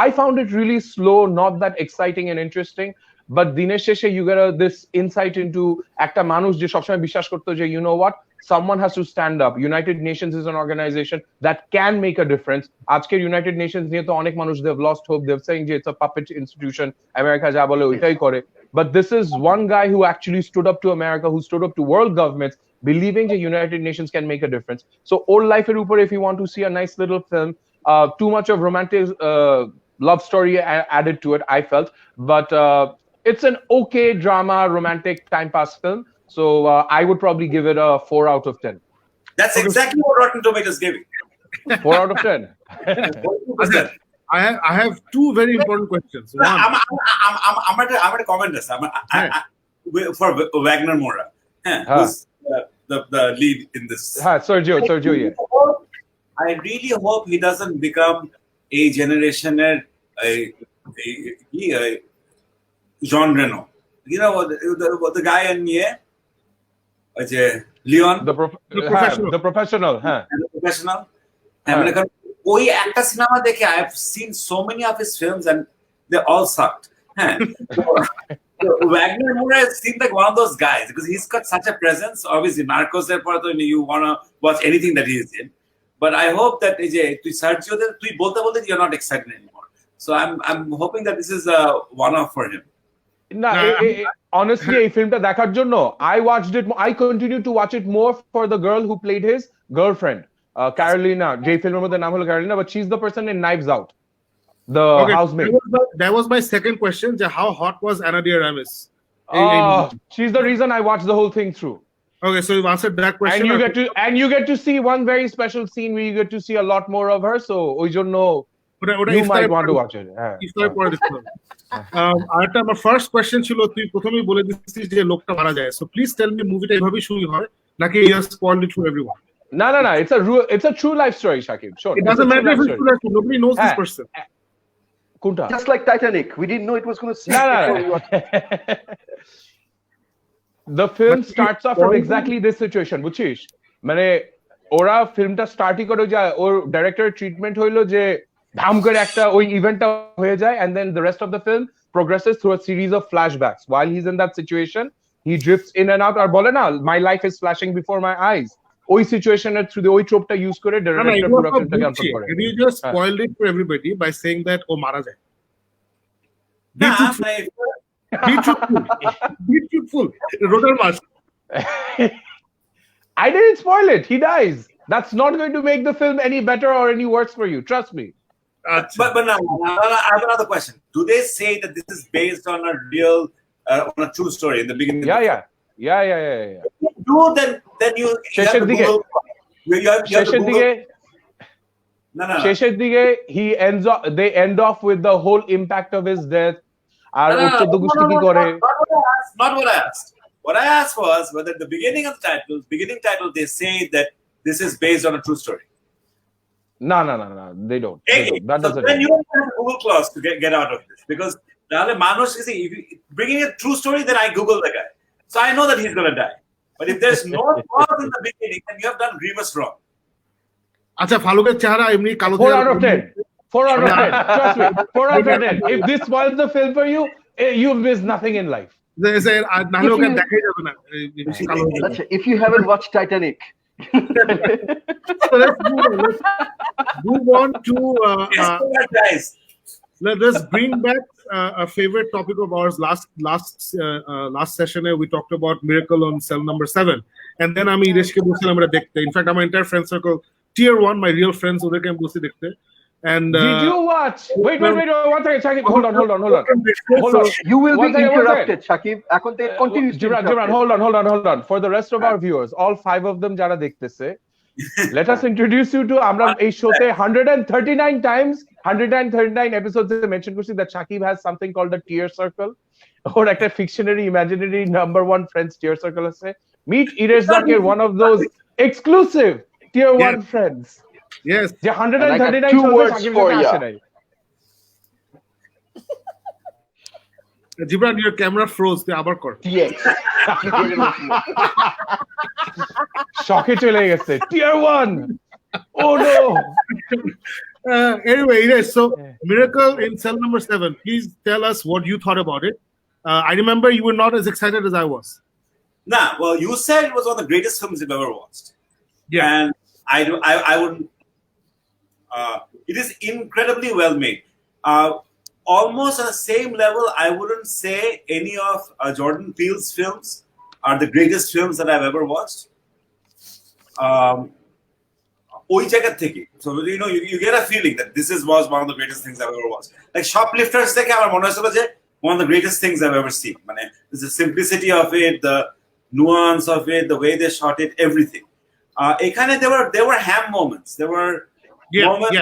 I found it really slow, not that exciting and interesting, but দিনের শেষে you get this insight into একটা মানুষ যে সবসময় বিশ্বাস করতো যে what, someone has to stand up. United Nations is an organization that can make a difference. আজকের United Nations নিয়ে তো অনেক মানুষ they've lost hope. They're saying যে it's a puppet institution, America যা বলে ওইটাই করে. But this is one guy who actually stood up to America, who stood up to world governments, believing the United Nations can make a difference. So old life er upor, if you want to see a nice little film, too much of romantic love story added to it, I felt, but it's an okay drama, romantic time pass film. So I would probably give it a 4 out of 10. That's exactly what Rotten Tomatoes gave it. 4 out of 10. I have two very important questions. One, I'm at a comment this. For Wagner Moura, who's the lead in this. Sergio, yeah. I really hope he doesn't become a generationer, Jean Reno. The guy in here, Leon, The professional. The professional. The professional. ওই একটা cinema দেখে I have seen so many of his films and they all sucked. Wagner Moura seemed like one of those guys because he's got such a presence. Obviously, Narcos এর পরে তো you wanna watch anything that he is in. But I hope that তুই Sergio তুই বলতে you're not excited anymore. So I'm hoping that this is a one-off for him. না, honestly এই ফিল্মটা দেখার জন্য I continue to watch it more for the girl who played his girlfriend, Carolina. যে ফিল্মের মধ্যে নাম হলো Carolina, but she's the person in Knives Out, the housemaid. That was my second question. How hot was Ana de Armas? She's the reason I watched the whole thing through. Okay, so you've answered that question. And you get to see one very special scene where you get to see a lot more of her. So ওই জন্য you might want to watch it. আমার first question ছিল, তুই প্রথমেই বলে দিচ্ছিস যে লোকটা মারা যায়, সো প্লিজ টেল মি মুভিটা এভাবেই শুরু হয় নাকি you just spoiled it for everyone? No, it's a true life story, Shakib. Sure, it doesn't matter if it's true life story. Nobody knows this person. Kunta. Just like Titanic, we didn't know it was going to sink. No. The film But starts off from exactly this situation, বুঝছিস? মানে ওরা ফিল্মটা স্টার্টই করে যায়, ওর director treatment হইলো যে ধাম করে একটা ওই ইভেন্টটা হয়ে যায়, and then the rest of the film progresses through a series of flashbacks. While he's in that situation, he drifts in and out, আর বলে না, my life is flashing before my eyes. ওই সিচুয়েশনের থ্রু ওই ট্রোপটা use করে director পুরো ফিল্মটাকে unfold করে। You just spoiled it for everybody by saying that ও মারা যায়। Be truthful. Rotor mask. I didn't spoil it. He dies. That's not going to make the film any better or any worse for you. Trust me. But now, I have another question. Do they say that this is based on a real, on a true story in the beginning? Yeah. Do then you শেষের দিকে শেষের দিকে they end off with the whole impact of his death. আর উত্তর দুগুষ্টি কি করে? Not what I asked. What I asked was whether at the beginning of the title, they say that this is based on a true story. No, they don't. That doesn't. Then you don't have Google clause to get out of this, because if bringing a true story, then I Google the guy, so I know that he's gonna die. But if there's no clause in the beginning, then you have done grievous wrong. আচ্ছা, ফালুকের চেহারা এমনি কালো 4 out of 10. 4 out of 10. Trust me. 4 out of 10. If this spoils the film for you, you've missed nothing in life. নাহলে ওকে দেখাই যাবে না। If you haven't watched Titanic. So let's move on to Guys, let's bring back a favorite topic of ours. Last session we talked about Miracle on cell number 7, and then আমি ইরেশকে বলছিলাম আমরা দেখতে। In fact, আমার entire friend circle, tier 1, my real friends, ওদেরকে আমি বলছি দেখতে। And did you watch? Wait, 1 second, Shakib. Hold on. You will be interrupted, Shakib. এখন থেকে continuous. Gibran, hold on. For the rest of our viewers, all 5 of them যারা দেখতেছে, let us introduce you to আমরা এই শোতে 139 episodes mention করছি that Shakib has something called the tier circle, or একটা fictionary imaginary number 1 friends tier circle আছে. Meet Iresh Zakir, one of those exclusive tier 1 friends. Yes, যে 139 2 words for you. Gibran, your camera froze. আবার কর। Yes. শকে চলে গেছে tier 1. Oh no. Anyway, so Miracle in cell number 7. Please tell us what you thought about it. I remember you were not as excited as I was. nah. Well, you said it was one of the greatest films you've ever watched. Yeah, And I wouldn't. It is incredibly well made. Almost on the same level, I wouldn't say any of Jordan Peele's films are the greatest films that I've ever watched. ওই জায়গা থেকে, so you get a feeling that this was one of the greatest things I've ever watched. Like Shoplifters থেকে আমার মনে হয়েছিল যে one of the greatest things I've ever seen. মানে the simplicity of it, the nuance of it, the way they shot it, everything. এখানে there were ham moments. There were moments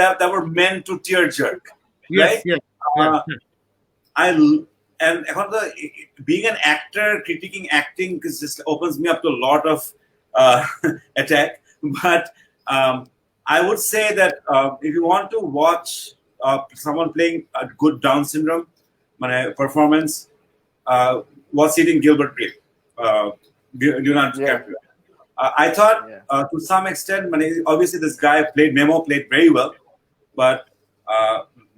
that were meant to tear jerk. Right? Yes. And being an actor, critiquing acting just opens me up to a lot of attack. But I would say that if you want to watch someone playing a good Down syndrome performance, watch Eating Gilbert Grape. Leonardo's character. I thought to some extent, obviously this guy played very well, but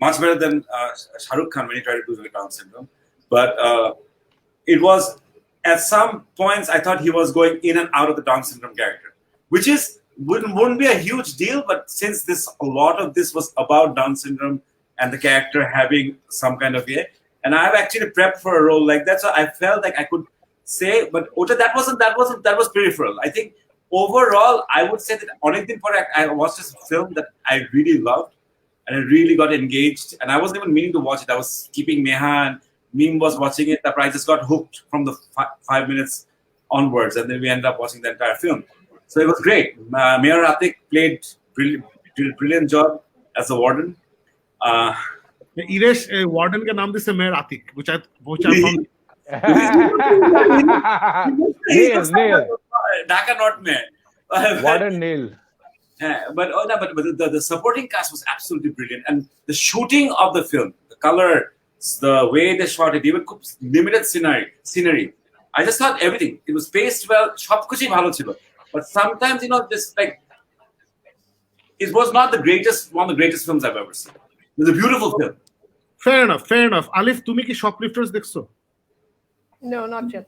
much better than Shah Rukh Khan when he tried to do the Down syndrome. But it was, at some points, I thought he was going in and out of the Down syndrome character, which wouldn't be a huge deal. But since a lot of this was about Down syndrome and the character having some kind of and I've actually prepped for a role like that, so I felt like I could say, but that was peripheral. I think overall, I would say that Onekdin Pore I watched this film that I really loved. And I really got engaged, and I wasn't even meaning to watch it. I was keeping Meha and Meme was watching it. I just got hooked from the 5 minutes onwards, and then we ended up watching the entire film. So it was great. Mayor Atik did a brilliant job as the warden. Iresh, warden ka naam dise Mayor Atik, which I found. Nail. Dhaka not Mayor. Warden Nail. Yeah, but oh no, but the supporting cast was absolutely brilliant, and the shooting of the film, the color, the way they shot it, even limited scenery. I just thought everything. It was paced well. সবকিছুই ভালো ছিল. But sometimes, this like it was not the greatest, one of the greatest films I've ever seen. It was a beautiful film. Fair enough. Alif, তুমি কি Shoplifters দেখছো? No, not yet.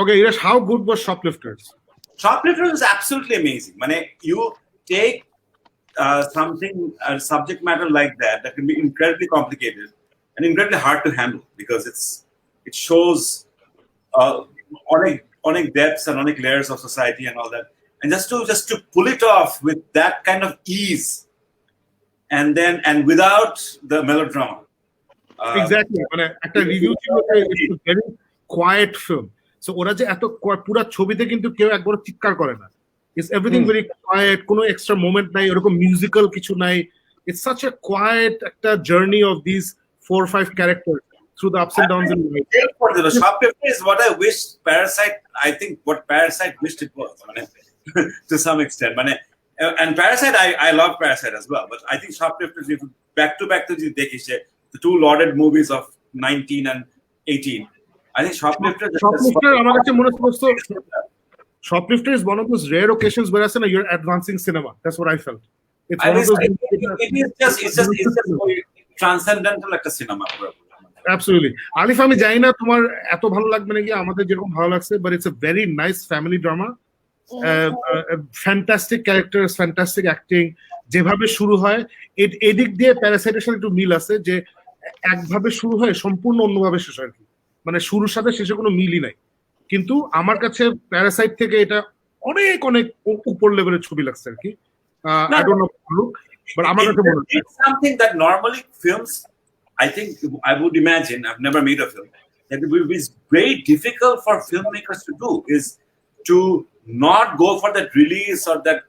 Okay, Irash, how good was Shoplifters? Shoplifters is absolutely amazing. You take something, a subject matter like that can be incredibly complicated and incredibly hard to handle because it shows on depths and on layers of society and all that, and just to pull it off with that kind of ease, and without the melodrama. Exactly. একটা review ছিল it's a very quiet film. So ওরা যে এত পুরো ছবিতে কিন্তু কেউ একবার চিৎকার করে না. It's everything very quiet, কোনো extra moment নাই, এরকম musical কিছু নাই. It's such a quiet একটা journey of these 4 or 5 characters through the ups and downs in life. The Shoplifter is what I wish Parasite, I think what Parasite wished it was, to some extent. And Parasite, I love Parasite as well, but I think Shoplifters, back to the two lauded movies of 19 and 18. I think Shoplifter আমার কাছে মনে হচ্ছে Shoplifter is one of those rare occasions where you're advancing cinema. That's what I felt. It's one of those it's just transcendental like a cinema. Absolutely. Alif, আমি জানি না তোমার এত ভালো লাগবে নাকি, আমাদের যেরকম ভালো লাগছে, but it's a very nice family drama. Fantastic characters, fantastic acting. যেভাবে শুরু হয় এদিক দিয়ে প্যারাসাইটের সাথে একটু মিল আছে যে একভাবে শুরু হয় সম্পূর্ণ অন্যভাবে শেষ হয় আর কি, শুরুর সাথে শেষে কোনো মিলই নাই, কিন্তু আমার কাছে প্যারাসাইট থেকে এটা অনেক অনেক উপর লেভেলের ছবি লাগছে আর কি. I don't know, but আমার কাছে মনে হয় it's something that normally films, I think I would imagine, I've never made a film, that it will be very difficult for filmmakers to do is to not go for that release or that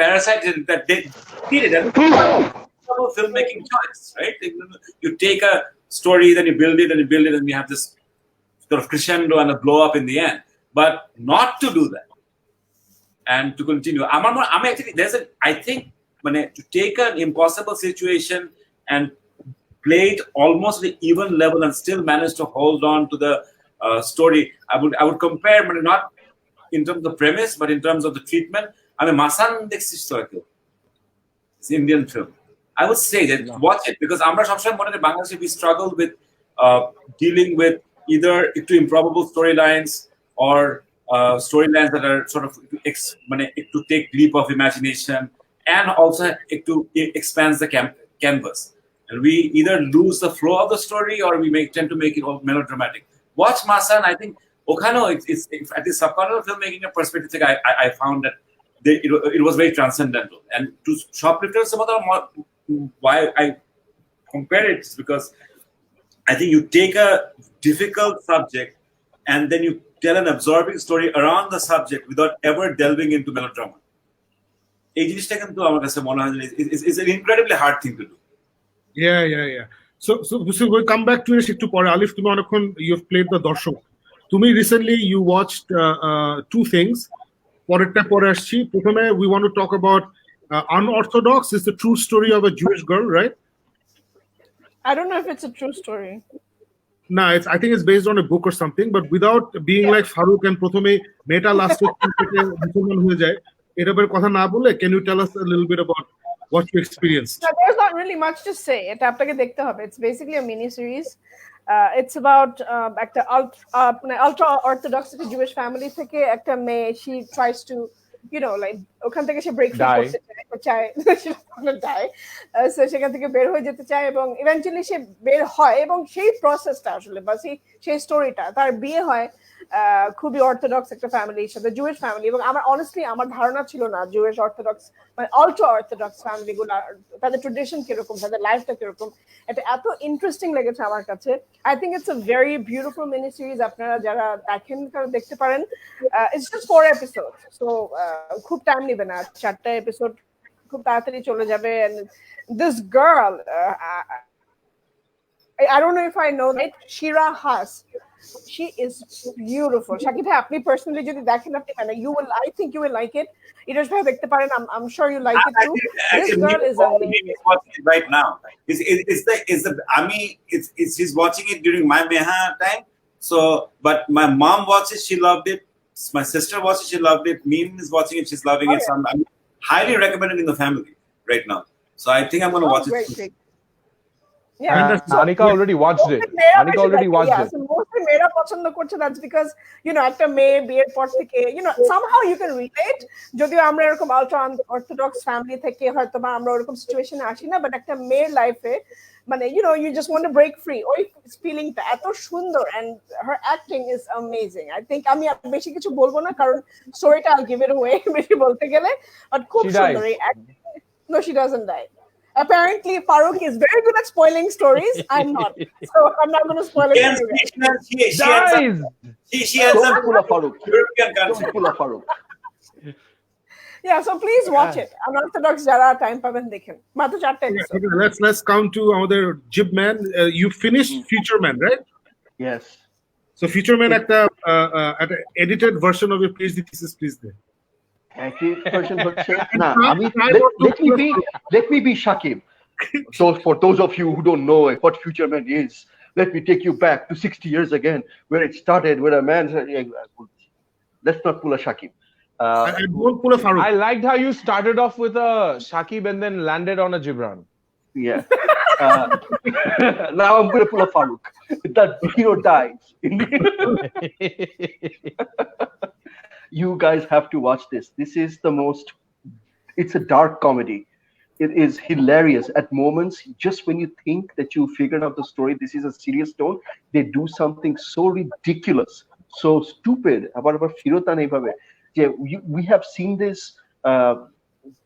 Parasite that they did it as a filmmaking choice, right? You take a story, then you build it and you have this sort of crescendo and a blow up in the end. But not to do that and to continue. I think to take an impossible situation and play it almost at an even level and still manage to hold on to the story. I would compare, not in terms of the premise, but in terms of the treatment. Masan Dixit Circle. It's an Indian film. I would say that watch it because Amra Shamshan wanted Bangladesh, we struggled with dealing with either to improbable storylines or storylines that are sort of to take leap of imagination and also to expand the canvas. And we either lose the flow of the story or we tend to make it all melodramatic. Watch Masan. I think Okano, it's at the subcontinental filmmaking perspective, I found that it was very transcendental. And to Shoplifters, why I compare it is because I think you take a difficult subject and then you tell an absorbing story around the subject without ever delving into melodrama. It's an incredibly hard thing to do. Yeah. So we'll come back to it একটু পরে. Alif, তুমি অনেকক্ষণ you've played the দর্শক. তুমি recently you watched 2 things. পরেরটা পরে আসছি. প্রথমে we want to talk about Unorthodox. Is the true story of a Jewish girl, right? I don't know if it's a true story. No, I think it's based on a book or something, but without being like Farooq and প্রথমে মেটা last থেকে মুসলমান হয়ে যায়, এটা বের কথা না বলে, can you tell us a little bit about what you experienced? No, there's not really much to say. এটা আপনাকে দেখতে হবে. It's basically a mini series. It's about একটা ultra orthodox Jewish family থেকে একটা মেয়ে, she tries to like ওখান থেকে সে ব্রেক করতে চায় সো সেখান থেকে বের হয়ে যেতে চায় এবং ইভেন্চুয়ালি সে বের হয় এবং সেই প্রসেসটা আসলে বা সেই স্টোরিটা, তার বিয়ে হয় খুবই অর্থোডক্স একটা ফ্যামিলির সাথে, জুইশ ফ্যামিলি। এবং আমার অনেস্টলি আমার ধারণা ছিল না জুইশ অর্থোডক্স আল্ট্রা অর্থোডক্স ফ্যামিলিগুলো তাদের ট্রেডিশন কিরকম, তাদের লাইফটা কিরকম, এটা এত ইন্টারেস্টিং লেগেছে আমার কাছে। I think it's a very beautiful mini series, আপনারা যারা দেখেন তারা দেখতে পারেন। ইটস জাস্ট 4 এপিসোড, সো খুব টাইম নেবে না, 4টা এপিসোড খুব তাড়াতাড়ি চলে যাবে। and this girl I don't know if I know it, Shira Haas, She is beautiful. Shakib, আপনি personally যদি দেখেন আপনি মানে I think you will like it. Iresh bhai দেখতে পারেন. I'm sure you like it too. This girl is amazing. He's watching it right now. She's watching it during my Meha time. So, but my mom watches, she loved it. My sister watches, she loved it. Mim is watching it, she's loving it. So I'm highly recommended in the family right now. So I think I'm going to watch Great, it. great. Yeah. Anika already watched it. Anika already watched it. So mostly মেয়েরা পছন্দ করছে, that's because একটা মেয়ে বিয়ের পর থেকে somehow you can relate, যদিও আমরা এরকম ultra orthodox family থেকে হয়তো বা আমরা ওরকম সিচুয়েশনে আসি না, বাট একটা মেয়ের লাইফে মানে you just want to break free. ওই ফিলিংটা এত সুন্দর, and her acting is amazing. I think আমি আর বেশি কিছু বলবো না কারণ স্টোরিটা I'll give it away বেশি বলতে গেলে, বাট খুব সুন্দর এই acting. No, she doesn't die. Apparently, Farooq is very good at spoiling stories. I'm not, so I'm not going to spoil it. She has Don't pull a Farooq. European country. Don't pull a Farooq. Yeah, so please watch it. Unorthodox jara time paben dekhen. Matro 4 ta episode. Let's come to our Jib Man. You finished Future Man, right? Yes. So Future Man at the edited version of your PhD thesis, please. Let me be Shakib. So for those of you who don't know what Future Man is, let me take you back to 60 years again, where it started, where a man said, let's not pull a Shakib. I won't pull a Farooq. I liked how you started off with a Shakib and then landed on a Gibran. Yeah. Now I'm going to pull a Farooq. That hero dies. You guys have to watch this. This is it's a dark comedy. It is hilarious at moments. Just when you think that you figured out the story, this is a serious tone, they do something so ridiculous, so stupid. We have seen this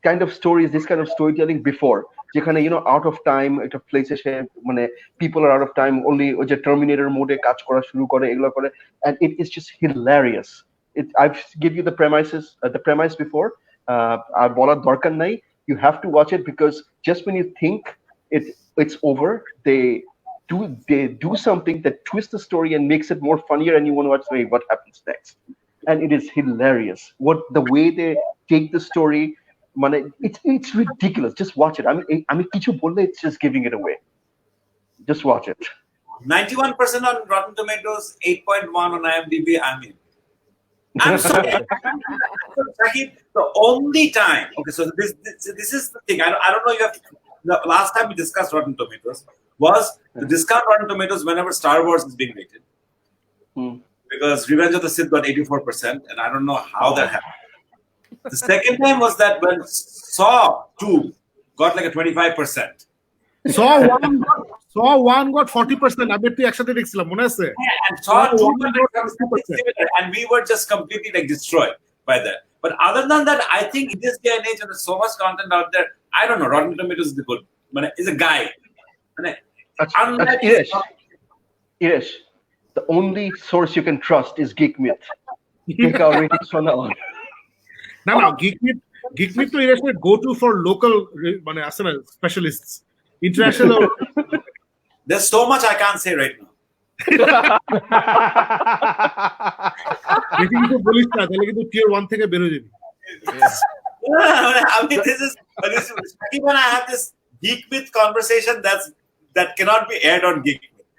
kind of stories, this kind of storytelling before. Out of time, it places people are out of time, only Terminator mode কাজ করা শুরু করে, এগুলো করে, and it is just hilarious. I've give you the premise before. You have to watch it because just when you think it's over, they do something that twists the story and makes it more funnier, and you want to watch what happens next. And it is hilarious. The way they take the story, it's ridiculous. Just watch it. I mean, it's just giving it away. Just watch it. 91% on Rotten Tomatoes, 8.1 on IMDb. I'm sorry. The only time. Okay, so this is the thing. I don't know. The last time we discussed Rotten Tomatoes was to discount Rotten Tomatoes whenever Star Wars is being rated. Because Revenge of the Sith got 84%, and I don't know how that happened. The second time was that when Saw 2 got like a 25%. Saw 1 got 40%. আমি একটু একসাথে দেখছিলাম, মনে আছে? And Saw 2 got 60%. And we were just completely destroyed by that. But other than that, I think in this day and age, there's so much content out there. I don't know. Rotten Tomatoes is good. Is a guy. Irish, the only source you can trust is Geek Myth. Take our ratings from now on. No, Geek Myth to Irish go-to for local specialists. International. There's so much I can't say right now. tier 1 থেকে বের হয়ে যাবি। This is when I have this Geek Myth conversation that cannot be aired on Geek Myth.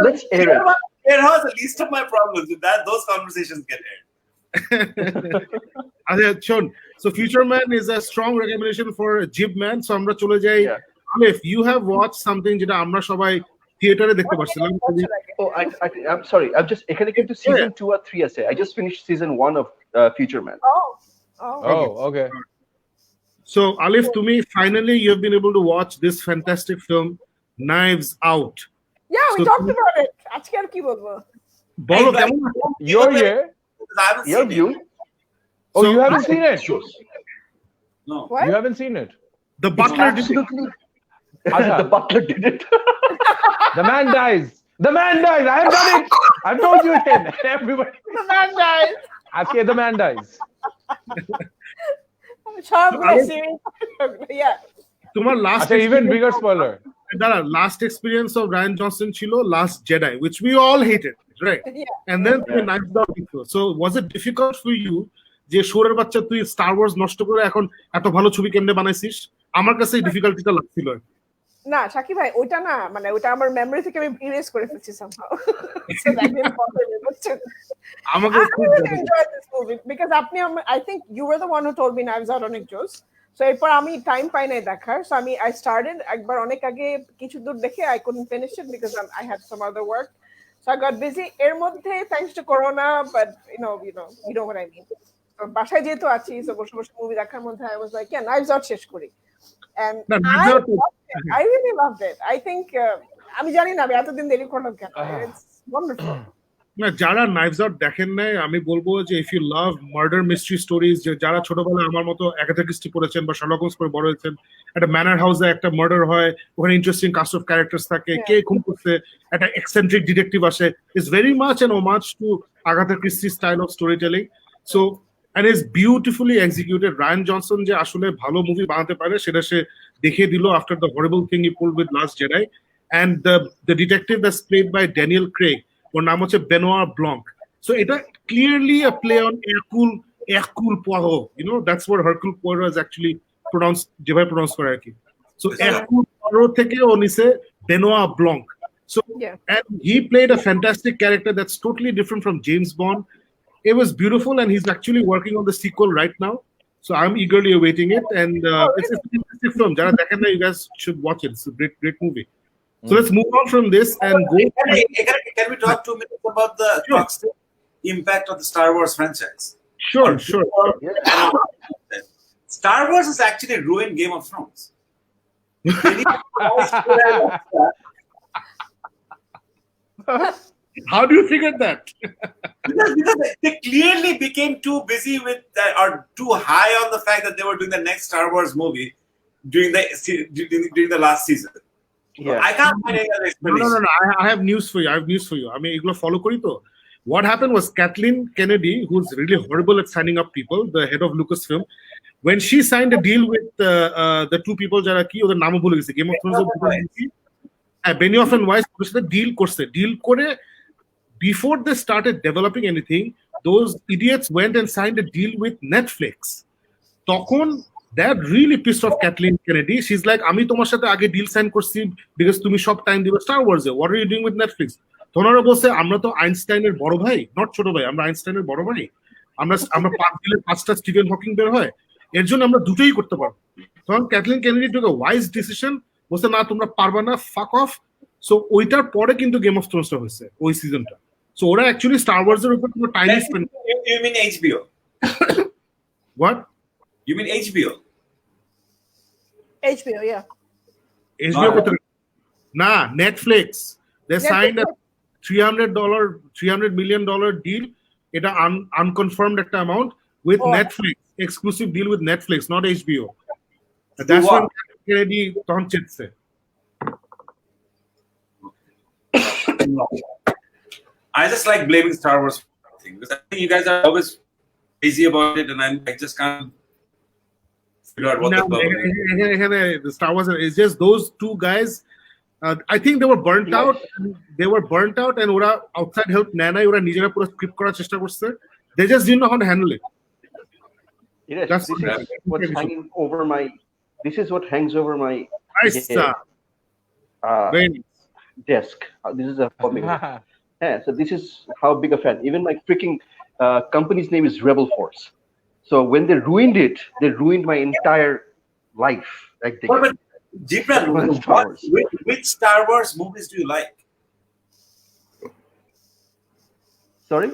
Let's air it. It has the least of my problems with that. Those conversations get aired. Sean, so Future Man is a strong recommendation for Jib Man. So আমরা চলে যাই। If you have watched something যেটা আমরা সবাই থিয়েটারে দেখতে পারছিলাম। I'm sorry. I'm just came to season 2 or 3 I just finished season 1 of Future Man. Okay. So Alif, to me, finally you have been able to watch this fantastic film, Knives Out. Yeah, we talked about it. আজকে আর কি বলবো? বলো কেমন? You're here. I haven't seen it. Oh, you haven't seen it? No. What? You haven't seen it? The butler did it. The butler did it. The man dies. The man dies. I have done it. I've told you again. Everybody. The man dies. Okay, the man dies. Yeah. তোমার last even bigger spoiler. last experience of Ryan Johnson chilo Last Jedi, which we all hated, right? Yeah. And then Knives Out দেখলো. So was it difficult for you যে শোরের বাচ্চা তুই Star Wars নষ্ট করে এখন এত ভালো ছবি কেমনে বানাইছিস? আমার কাছে এই ডিফিকাল্টিটা লাগছিল। না সাকিব ভাই ওইটা না মানে ওইটা আমার মেমরি থেকে আমি ইরেজ করে ফেলছি somehow. So that didn't bother me, বুঝছেন? আমাকে I really enjoyed this movie because আপনি I think you were the one who told me Knives Out অনেক জোস. So এরপর আমি টাইম পাই নাই দেখার, so I started একবার অনেক আগে কিছু দূর দেখে I couldn't finish it because I had some other work, so I got busy এর মধ্যে thanks to corona, but you know what I mean. So বাসায় যেহেতু আছি, so বসে বসে মুভি দেখার মধ্যে I was like yeah Knives Out শেষ করি, and I really loved it. I think আমি জানি না আমি এতদিন দেরি করলাম কেন, it's wonderful. না যারা নাইভস আউট দেখেন নাই আমি বলবো যে if you love murder mystery stories, যে যারা ছোটবেলায় আমার মতো অ্যাগাথা ক্রিস্টি পড়েছেন বা শার্লক হোমস করে বড় হয়েছেন, একটা ম্যানার হাউসে একটা মার্ডার হয়, ওখানে ইন্টারেস্টিং কাস্ট অফ ক্যারেক্টার্স থাকে, কে খুন করছে, একটা এক্সেন্ট্রিক ডিটেকটিভ আসে, is very much an homage to Agatha Christie style of story telling. So and is beautifully executed. Ryan Johnson যে আসলে ভালো মুভি বানাতে পারে সেটা সে দেখিয়ে দিল after the horrible thing he pulled with Last Jedi. And the detective that's played by Daniel Craig, ওর নাম হচ্ছে Benoit Blanc. So এটা clearly a play on Hercule Poirot. That's what Hercule Poirot is actually pronounced, যেভাবে pronounce করে আর কি। So Hercule Poirot থেকে ও নিছে Benoit Blanc. So and he played a fantastic character that's totally different from James Bond. It was beautiful, and he's actually working on the sequel right now. So I'm eagerly awaiting it, and it's a fantastic film. Jara dekhen na, you guys should watch it. It's a great movie. So let's move on from this and go. Can we talk 2 minutes about the toxic impact of the Star Wars franchise? Sure. Star Wars has actually ruined Game of Thrones. How do you figure that? because they clearly became too busy with or too high on the fact that they were doing the next Star Wars movie during the last season. Yeah. I can't find any other explanation. No. I have news for you. I mean, এগুলো follow করি তো। What happened was Kathleen Kennedy, who's really horrible at signing up people, the head of Lucasfilm, when she signed a deal with the two people যারা কি ওদের নামও ভুলে গেছে, Game of Thrones Benioff and Weiss ওদের সাথে deal করে before they started developing anything, those idiots went and signed a deal with Netflix. তখন that really pissed off Kathleen Kennedy. She's like, আমি তোমার সাথে আগে ডিল সাইন করছি because তুমি সব টাইম দিবে স্টার ওয়ার্সে, what are you doing with Netflix? তোনারা বলছে আমরা তো আইনস্টাইনের বড় ভাই, নট ছোট ভাই, আমরা আইনস্টাইনের বড় ভাই, আমরা 5 দিলে 5টা স্টিফেন হকিং বের হয়, এর জন্য আমরা দুটোই করতে পারবো। তখন Kathleen Kennedy took a wise decision, বলছে না তোমরা পারবা না, fuck off. সো ওইটার পরে কিন্তু গেম অফ থ্রোনসটা হয়েছে ওই সিজনটা। সো ওরা অ্যাকচুয়ালি স্টার ওয়ার্স এর উপর কোনো time spend. You mean HBO? What? You mean HBO? HBO, yeah. HBO কোথায়? না, Netflix. They signed a $300 million deal. এটা unconfirmed একটা amount with Netflix, exclusive deal with Netflix, not HBO. That's when Kennedy তখন চেতছে। I just like blaming Star Wars for things because I think you guys are always crazy about it, and I just can't figure out what the problem is. The Star Wars is just those two guys. I think they were burnt out. They were burnt out, and ওরা outside help নেয় নাই, ওরা নিজেরা পুরো script করার চেষ্টা করছে. They just didn't know how to handle it. Yes, this is what's hanging over my. This is what hangs over my desk. This is a comic. Yeah, so this is how big a fan. Even my freaking company's name is Rebel Force. So when they ruined it, they ruined my entire life. Like they. Jibran, which Star Wars movies do you like? Sorry?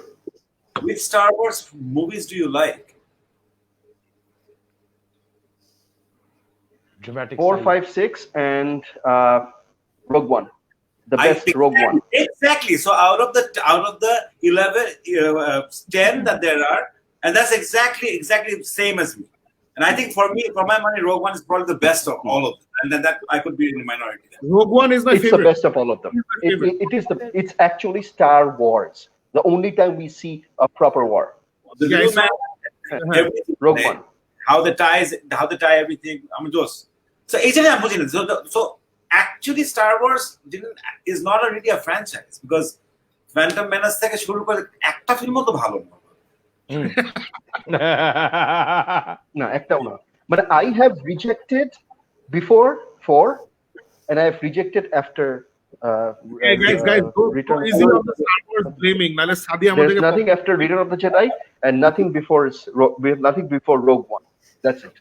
Which Star Wars movies do you like? Dramatic 4, 5, 6, and Rogue One. The best Rogue One. Exactly. So out of the 11, 10 that there are, and that's exactly the same as me. And I think for my money, Rogue One is probably the best of all of them. And then that I could be in the minority. Rogue One is my favorite. It's the best of all of them. It's actually Star Wars. The only time we see a proper war. The new man, Rogue One. How they tie everything. I'm just so actually Star Wars is not already a franchise because Phantom Menace থেকে শুরু করে একটা ফিল্মও তো ভালো না। No, ekta na. But I have rejected before 4, and I have rejected after. Hey guys, go Return. easy on the Star Wars blaming. নালে সাদি There's আমাদেরকে nothing after Return of the Jedi, and nothing before nothing before Rogue One. That's it.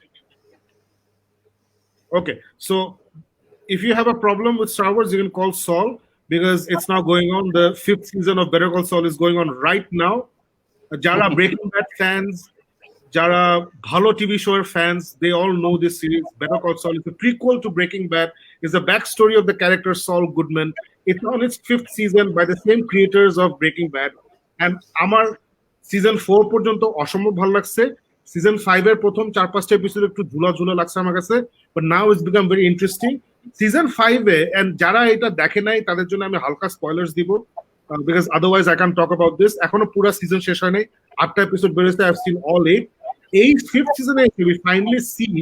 Okay, so if you have a problem with Star Wars, you can call Saul because it's now going on. The 5th season of Better Call Saul is going on right now. Jara Breaking Bad fans, Jara Bhalo TV show fans, they all know this series. Better Call Saul is a prequel to Breaking Bad. It's the backstory of the character Saul Goodman. It's on its 5th season by the same creators of Breaking Bad. And আমার season 4 পর্যন্ত অসম্ভব ভালো লাগছে। Season 5 এর প্রথম 4-5টা episode একটু ঝুলা লাগছে আমার কাছে, but now it's become very interesting. Season 5 A, and যারা এটা দেখে নাই তাদের জন্য আমি হালকা স্পয়লার্স দিব, because otherwise I can't talk about this. এখনো পুরো সিজন শেষ হয় নাই, 8টা এপিসোড বেরিয়েছে, I've seen all 8. এই 5th season A we finally see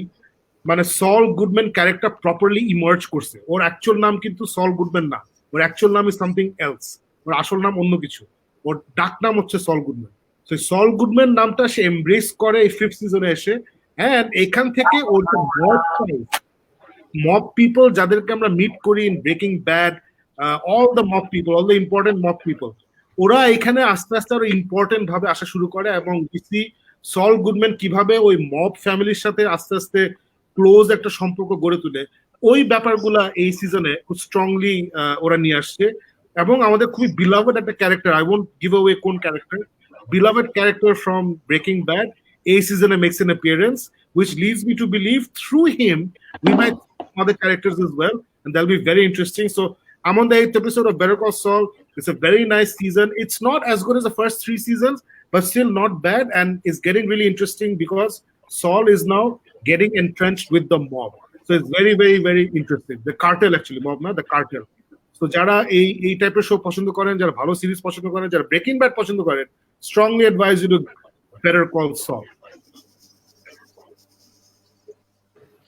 মানে সল গুডম্যান ক্যারেক্টার প্রপারলি ইমার্জ করছে। ওর অ্যাকচুয়াল নাম কিন্তু সল গুডম্যান না, ওর অ্যাকচুয়াল নাম ইজ সামথিং এলস, ওর আসল নাম অন্য কিছু, ওর ডাক নাম হচ্ছে সল গুডম্যান। তো সল গুডম্যান নামটা সে এমব্রেস করে এই 5th সিজনে এসে, এন্ড এখান থেকে ওর মব পিপল যাদেরকে আমরা মিট করি in breaking bad, all the mob people, all the important mob people, ওরা এখানে আস্তে আস্তে আরো ইম্পর্টেন্ট ভাবে আসা শুরু করে, এবং সল গুডম্যান কিভাবে ওই মব ফ্যামিলির সাথে আস্তে আস্তে ক্লোজ একটা সম্পর্ক গড়ে তুলে, ওই ব্যাপারগুলা এই সিজনে খুব স্ট্রংলি ওরা নিয়ে আসছে। এবং আমাদের খুবই বিলাভেড একটা character, I won't give away কোন character, beloved character from Breaking Bad এই সিজনে makes an appearance, which leads me to believe through him we might see other characters as well, and that'll be very interesting. So I'm on the 8th episode of Better Call Saul. It's a very nice season. It's not as good as the first 3 seasons, but still not bad, and it's getting really interesting because Saul is now getting entrenched with the mob. So it's very, very, very interesting. The cartel, actually, mob, not the cartel. So যারা এই টাইপের show পছন্দ করেন, যারা ভালো series পছন্দ করেন, যারা ব্রেকিং ব্যাড পছন্দ করেন, strongly advise you to Better Call Saul.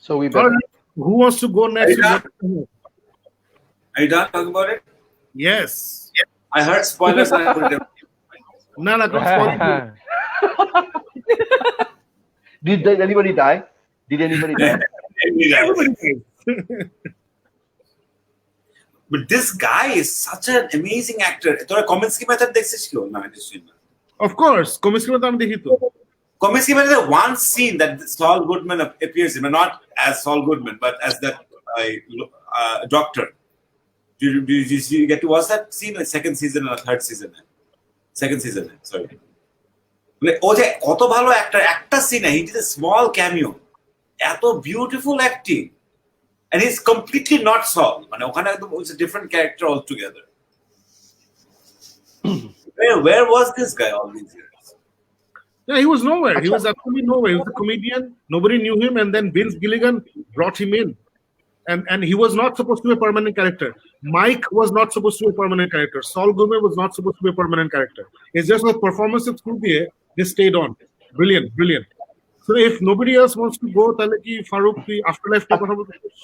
So we better. Who wants to go next? Are you done talking about it? Yes. I heard spoilers and I put them. No, don't spoil it. Did anybody die? Did anybody die? Everybody says. But this guy is such an amazing actor. তোরা কমেন্টসকি method দেখছিস না? Of course, Komiski Method আমি দেখি তো। Komiski Method, one scene that Saul Goodman appears in, but not as Saul Goodman, but as that doctor. Did you get to watch that scene? Like second season or third season? Second season, sorry. ও যে কত ভালো actor, একটা সিনে he did a small cameo, এত beautiful acting, and he's completely not Saul, মানে ওখানে একদম it's a different character altogether. Where was this guy all these years? Yeah, he was nowhere. He was absolutely nowhere. He was a comedian. Nobody knew him, and then Vince Gilligan brought him in, and he was not supposed to be a permanent character. Mike was not supposed to be a permanent character. Saul Goodman was not supposed to be a permanent character. It's just a performance of Scooby. They stayed on. Brilliant, brilliant. So if nobody else wants to go, তাহলে কি ফারুক তুই Afterlife টা কথা বলতে চাস?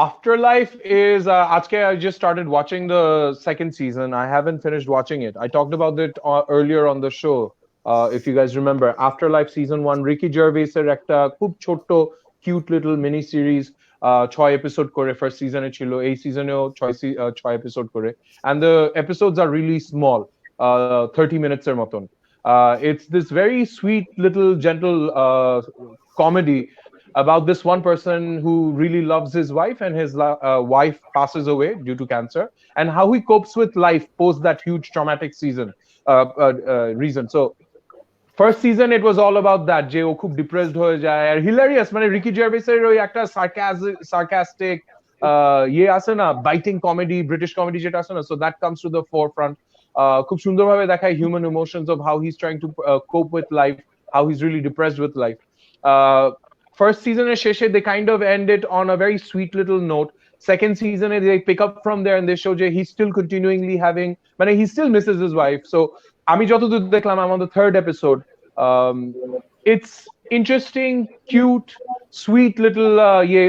Afterlife is আজকে I just started watching the second season. I haven't finished watching it. I talked about it earlier on the show. If you guys remember, Afterlife season 1, Ricky Gervais এর একটা খুব ছোট্ট cute little mini series, 6 episode করে first সিজনে ছিল, এই সিজনেও 6 episode করে, and the episodes are really small, 30 minutes এর মতন. It's this very sweet little gentle comedy about this one person who really loves his wife, and his wife passes away due to cancer, and how he copes with life post that huge traumatic reason. So first season it was all about that, যে ও খুব depressed হয়ে যায়, আর hilarious, মানে Ricky জার্ভাইসের ওই একটা sarcastic আছে না, biting comedy, British comedy যেটা আছে না, so that comes to the forefront. খুব সুন্দরভাবে দেখায় human emotions of how he's trying to cope with life, how he's really depressed with life. First season এর শেষে they kind of end it on a very sweet little note. Second season they pick up from there and they show that he's still continuingly having, মানে he still misses his wife. So আমি যতদূর দেখলাম, I'm on the third episode. interesting, cute, sweet little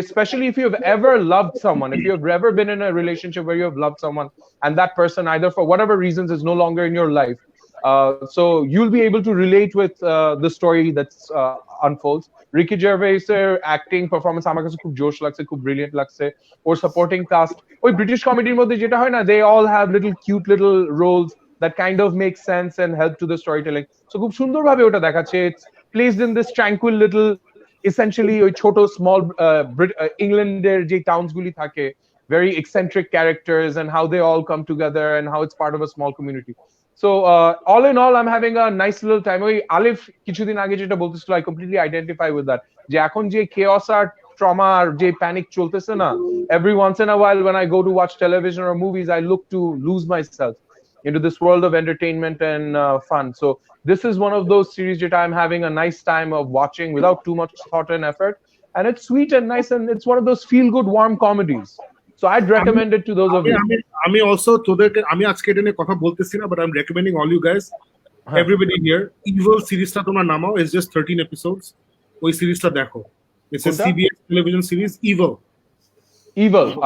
especially if you have ever loved someone, if you have ever been in a relationship where you have loved someone and that person either for whatever reasons is no longer in your life, so you'll be able to relate with the story that's unfolds. Ricky Gervais এর acting performance আমার কাছে খুব জোশ লাগছে, খুব brilliant লাগছে। ওর supporting cast ওই British কমেডির মধ্যে যেটা হয় না, they all have little cute little roles that kind of make sense and help to the storytelling. So খুব সুন্দরভাবে ওটা দেখাচ্ছে। It's placed in this tranquil little essentially ওই ছোট small ইংল্যান্ডের যে টাউনস গুলি থাকে, very eccentric characters and how they all come together and how it's part of a small community. So all in all, I'm having a nice little time. ওই আলিফ কিছুদিন আগে যেটা বলতেছিল, I completely identify with that. যে এখন যে chaos আর trauma আর যে panic চলতেছে না, every once in a while when I go to watch television or movies, I look to lose myself into this world of entertainment and fun. So this is one of those series that I'm having a nice time of watching without too much thought and effort. And it's sweet and nice, and it's one of those feel-good, warm comedies. So I'd recommend it to those of you. আমি also তোদেরকে আমি আজকে এটা নিয়ে কথা বলতেছি না, but I'm recommending all you guys, everybody here, Evil সিরিজটা তোমরা নামাও, it's just 13 episodes. ওই সিরিজটা দেখো, it's a CBS television series, Evil.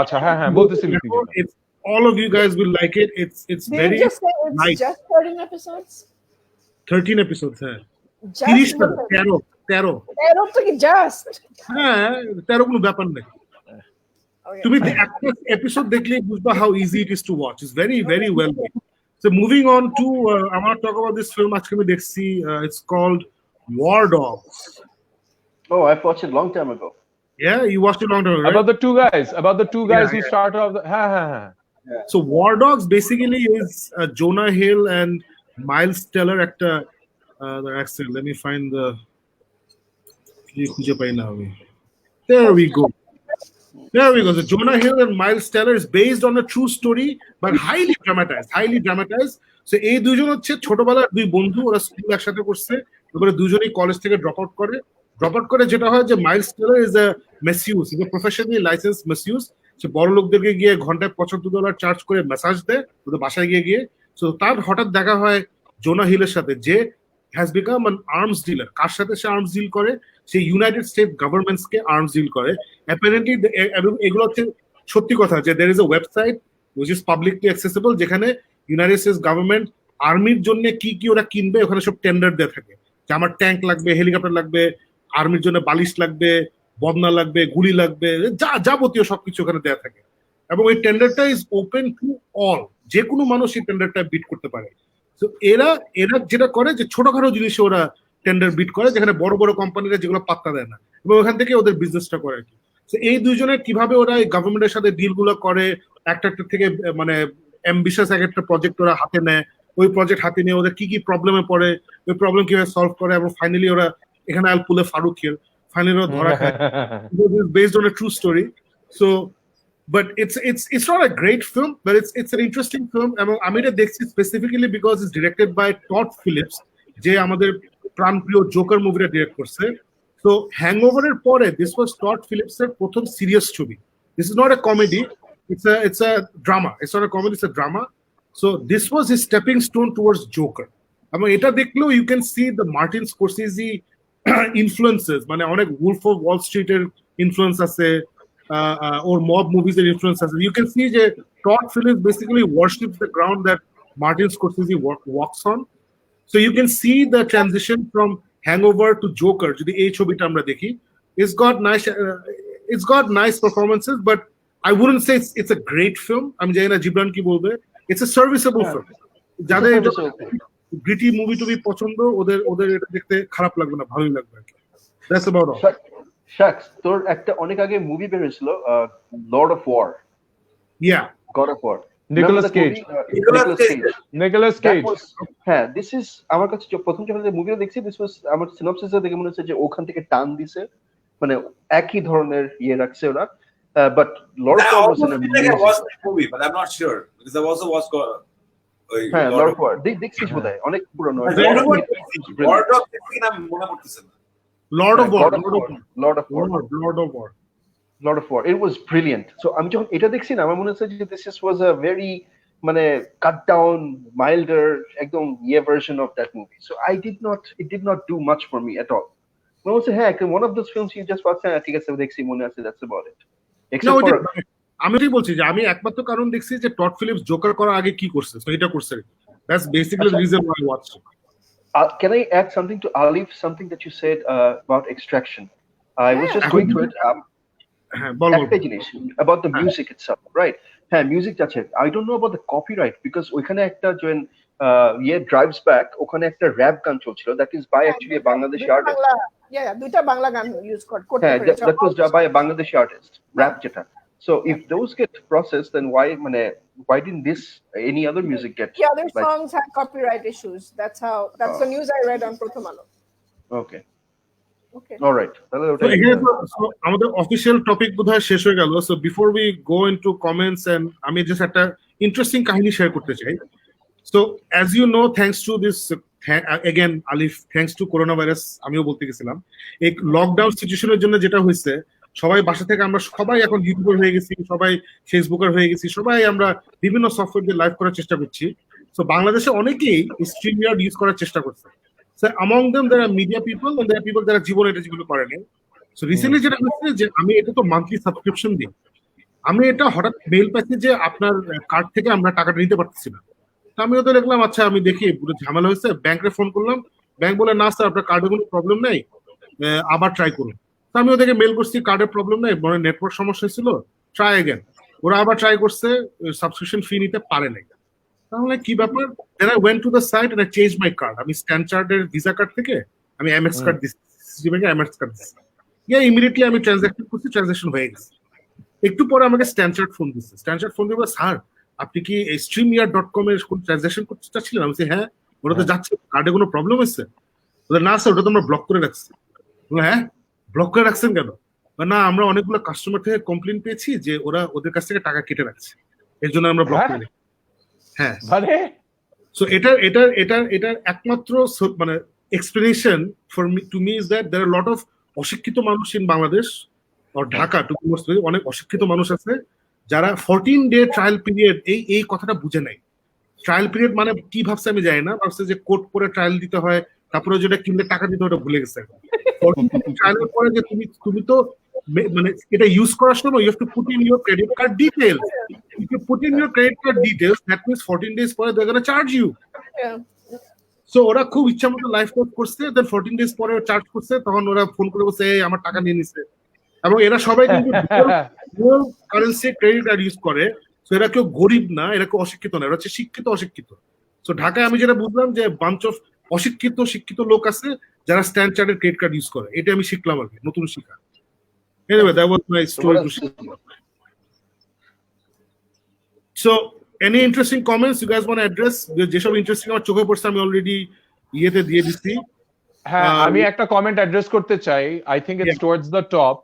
আচ্ছা হ্যাঁ বলতেছিলি। It's all of you guys will like it. It's Did very you just say it's nice. just 13 episodes? 13 episodes, হ্যাঁ। Just 13 13 13 to just. হ্যাঁ 13 কোনো ব্যাপার নেই। তুমি একটা এপিসোড দেখলে বুঝবা how easy it is to watch. It's very very well made. So moving on to I want to talk about this film আজকে আমি দেখছি, it's called War Dogs. Oh, I've watched it a long time ago. Yeah, you watched it long time ago, right? About the two guys who start off So War Dogs basically is Jonah Hill and Miles Teller actor. The accent. Let me find the. There we go. So Jonah Hill and Miles Teller is based on a true story, but highly dramatized. So এই দুজন হচ্ছে ছোটবেলার দুই বন্ধু, ওরা school একসাথে করছে, এবারে দুজনেই কলেজ থেকে ড্রপ আউট করে যেটা হয় যে Miles Teller is a masseuse, is a professionally license masseuse. সে বড় লোকদেরকে গিয়ে ঘন্টায় $75 চার্জ করে ম্যাসাজ দেয় ওদের বাসায় গিয়ে। সো তার হঠাৎ দেখা হয় জোনা হিলের সাথে, যে has become an arms dealer. কার সাথে সে আর্মস ডিল করে? সে ইউনাইটেড স্টেট গভর্নমেন্টস কে আর্মস ডিল করে অ্যাপারেন্টলি। এবং এগুলো হচ্ছে সত্যি কথা যে there is a website which is publicly accessible, যেখানে ইউনাইটেড স্টেটস গভর্নমেন্ট আর্মির জন্য কি কি ওরা কিনবে ওখানে সব টেন্ডার দেওয়া থাকে, যে আমার ট্যাঙ্ক লাগবে, হেলিকপ্টার লাগবে, আর্মির জন্য বালিশ লাগবে, বদনা লাগবে, গুলি লাগবে, যাবতীয় সবকিছু ওখানে দেওয়া থাকে। এবং এই টেন্ডারটা ইজ ওপেন টু অল, যে কোনো মানুষ এই টেন্ডারটা বিট করতে পারে। তো এরা যেটা করে যে ছোটখাটো জিনিসে ওরা টেন্ডার বিট করে, যেখানে বড় বড় কোম্পানিরা যেগুলো পাত্তা দেয় না, এবং ওখান থেকে ওদের বিজনেসটা করে আর কি। তো এই দুইজনের কিভাবে ওরা এই গভর্নমেন্টের সাথে ডিল গুলো করে, একটা থেকে মানে অ্যাম্বিশাস একটা প্রজেক্ট ওরা হাতে নেয়, ওই প্রজেক্ট হাতে নিয়ে ওদের কি কি প্রবলেমে পড়ে, ওই প্রবলেম কিভাবে সলভ করে, এবং ফাইনালি ওরা এখানে আল পুলে ফারুক হিয়ার ফাইনালি ওরা ধরা খায়। Based on a true story. So but it's not a great film, but it's an interesting film. এবং আমি এটা দেখছি specifically because it's directed by Todd Phillips, যে আমাদের প্রাণপ্রিয় জোকার মুভিটা ডিরেক্ট করছে। তো হ্যাংওভারের পরে দিস ওয়াজ টড ফিলিপস এর প্রথম সিরিয়াস ছবি। This is not a comedy, it's a drama. It's not a comedy, it's a drama. So this was his stepping stone towards Joker. এবং এটা দেখলেও you can see the Martin Scorsese influences, মানে অনেক Wolf of ওয়াল স্ট্রিটের influence আছে, or mob movies and influences. You can see that Todd Phillips basically worships the ground that Martin Scorsese walks on. So you can see the transition from Hangover to Joker. যদি এই ছবিটা আমরা দেখি, it's got nice performances, but I wouldn't say it's a great film. আমি জানি না জিবরান কি বলবে। It's a serviceable film. যাদের গ্রিটি মুভি টুভি পছন্দ, ওদের এটা দেখতে খারাপ লাগবে না, ভালোই লাগবে আর কি। That's about all. শাকস, তোর একটা অনেক আগে মুভি বের হয়েছিল, Lord of War. God of War, Nicolas Cage. হ্যাঁ, দিস ইজ আমার কাছে প্রথম যখন মুভিটা দেখছি, দিস ওয়াজ আমার সিনপসিসে দেখে মনে হচ্ছে যে ওখান থেকে টান দিছে, মানে একই ধরনের ইয়ে রাখছে ওরা। But Lord of War was a movie, but I'm not sure because I've also watched হ্যাঁ লর্ড অফ ওয়ার দেখছিস বোধহয়, অনেক পুরনো। মনে পড়তেছে না। Lord of War. It was brilliant. So আমি যখন এটা দেখছি না, আমার মনে হচ্ছে যে this was a very মানে cut down, milder, একদম version of that movie. So it did not do much for me at all. No, say, hey, one of those films you just watched, I think that's about it. না Except ওইটা for, আমি ওটাই বলছি যে আমি একমাত্র কারণ দেখছি যে টড ফিলিপস জোকার করার আগে কি করছে, তো এটা করছে। That's basically the reason why I watch. can I add something to Alif? Something that you said about Extraction. I was just going through it. হ্যাঁ বল বল। একটা জিনিস about the music itself, right? হ্যাঁ, মিউজিক আছে। I don't know about the copyright because ওইখানে একটা যখন drives back, ওখানে একটা র‍্যাপ গান চলছিল that is by actually a Bangladeshi artist. দুইটা বাংলা গান ইউজ করতে হ্যাঁ, পেরেছে। that was by a Bangladeshi artist, rap যেটা. So if those get processed, then why didn't this any other music get? Yeah, their songs have copyright issues. That's the news I read on Prothom Alo. Okay. Okay. All right. So এখানে তো আমাদের official topic বোধহয় শেষ হয়ে গেল। So before we go into comments and আমি just একটা interesting কাহিনী শেয়ার করতে চাই। So as you know, thanks to this again Alif, thanks to corona virus, আমিও বলতে গেছিলাম এই লকডাউন সিচুয়েশনের জন্য যেটা হয়েছে, সবাই বাসা থেকে আমরা সবাই এখন ইউটিউবার হয়ে গেছি, সবাই ফেসবুকার হয়ে গেছি, সবাই আমরা বিভিন্ন সফটওয়্যার দিয়ে লাইভ করার চেষ্টা করছি। সো বাংলাদেশে অনেকেই স্ট্রিমইয়ার্ড ইউজ করার চেষ্টা করছে। So among them there are media people and there are people যারা জীবনে এটা যেগুলো করেনি। সো রিসেন্টলি যেটা হচ্ছে যে আমি এটা তো মান্থলি সাবস্ক্রিপশন দিই, আমি এটা হঠাৎ মেইল পাচ্ছি যে আপনার কার্ড থেকে আমরা টাকাটা নিতে পারতেছি না। তো আমি ওদের দেখলাম, আচ্ছা আমি দেখি পুরো ঝামেলা হয়েছে, ব্যাংকে ফোন করলাম, ব্যাংক বলে না স্যার আপনার কার্ডে কোনো প্রবলেম নেই, আবার ট্রাই করুন। তো আমি ওদেরকে মেইল করছি কার্ডের প্রবলেম নেই, মনে নেটওয়ার্ক সমস্যা ছিল, ট্রাই অ্যাগেন। ওরা আবার ট্রাই করছে, সাবস্ক্রিপশন ফি নিতে পারে নাই। তাহলে কি ব্যাপার? Then I went to the site and I change my card. আমি স্ট্যান্ড চার্টার্ড ভিসা কার্ড থেকে আমি এমএক্স কার্ড দিচ্ছি, এমএক্স কার্ড দিচ্ছি। ইমিডিয়েটলি আমি ট্রানজাকশন করছি, ট্রানজাকশন হয়ে গেছে। একটু পরে আমাকে স্ট্যান্ড চার্ট ফোন দিচ্ছে, স্ট্যান্ড চার্ট ফোন দিবে, স্যার আপনি কি streamyard.com এর কোন ট্রানজাকশন করতে চাচ্ছিলেন? আমি বলছি হ্যাঁ। ওরা তো যাচ্ছে, কার্ডে কোনো প্রবলেম হয়েছে? বলে না স্যার, ওটা তো আমরা ব্লক করে রাখছি। বলে হ্যাঁ, ব্লক করে রাখছেন কেন? না, আমরা অনেকগুলো কাস্টমার থেকে কমপ্লেন পেয়েছি যে ওরা ওদের কাছ থেকে টাকা কেটে রাখছে, এর জন্য আমরা ব্লক করে রাখছি। হ্যাঁ, সো এটার একমাত্র মানে explanation for me to me is that there are lot of অশিক্ষিত মানুষ ইন বাংলাদেশ আর ঢাকা, টু বি মোস্ট অনেক অশিক্ষিত মানুষ আছে যারা 14-day ট্রায়াল পিরিয়ড এই কথাটা বুঝে নাই। ট্রায়াল পিরিয়ড মানে কি ভাবছে আমি জানি না, ভাবছে যে কোড করে ট্রায়াল দিতে হয়, তারপরে যেটা কিনলে টাকা দিতে ওটা ভুলে গেছে। 14 ট্রায়ালের পরে যে তুমি তো মানে এটা ইউজ করার সময় you have to put in your credit card details. If you put in your credit card details, that means 14 days পরে they're going to charge you. So ওরা খুব ইচ্ছা মতো লাইফ কোড করছে, দেন 14 days পরে চার্জ করছে, তখন ওরা ফোন করে বলছে এই আমার টাকা নিয়ে নিছে। এবং এরা সবাই কিন্তু কারেন্সি ক্রেডিট কার্ড ইউজ করে। সো এরা কেউ গরিব না, এরা কেউ অশিক্ষিত না, এরা হচ্ছে শিক্ষিত অশিক্ষিত। সো ঢাকায় আমি যেটা বুঝলাম যে বাঞ্চ অফ অশিক্ষিত শিক্ষিত লোক আছে যারা stand chartered credit card use করে। এটা আমি শিখলাম আর কি, নতুন শিখা। Anyway, that was my story to share. So, any interesting comments you guys want to address? যেসব ইন্টারেস্টিং আমার চোখে পড়ছে আমি অলরেডি ইয়েতে দিয়ে দিচ্ছি। হ্যাঁ, আমি একটা কমেন্ট অ্যাড্রেস করতে চাই। I think it's towards the top.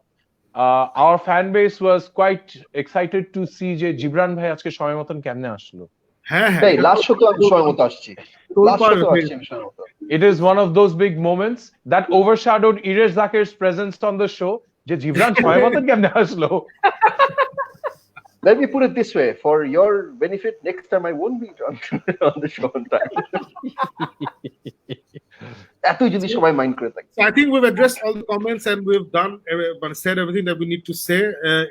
Our fan base was quite excited to see যে জিবরান ভাই আজকে সময় মতন কেমনে আসলো। হ্যাঁ, লাস্ট শো তো আমি সময় মতো আসছি। It is one of those big moments that overshadowed Iresh Zakir's presence on the show. যে জিবরান সময় মতন কেমনে আসলো। Let me put it this way, for your benefit, next time I won't be on the show on time. এতই যদি সবাই mind করে থাকে। So I think we've addressed all the comments and we've done said everything that we need to say.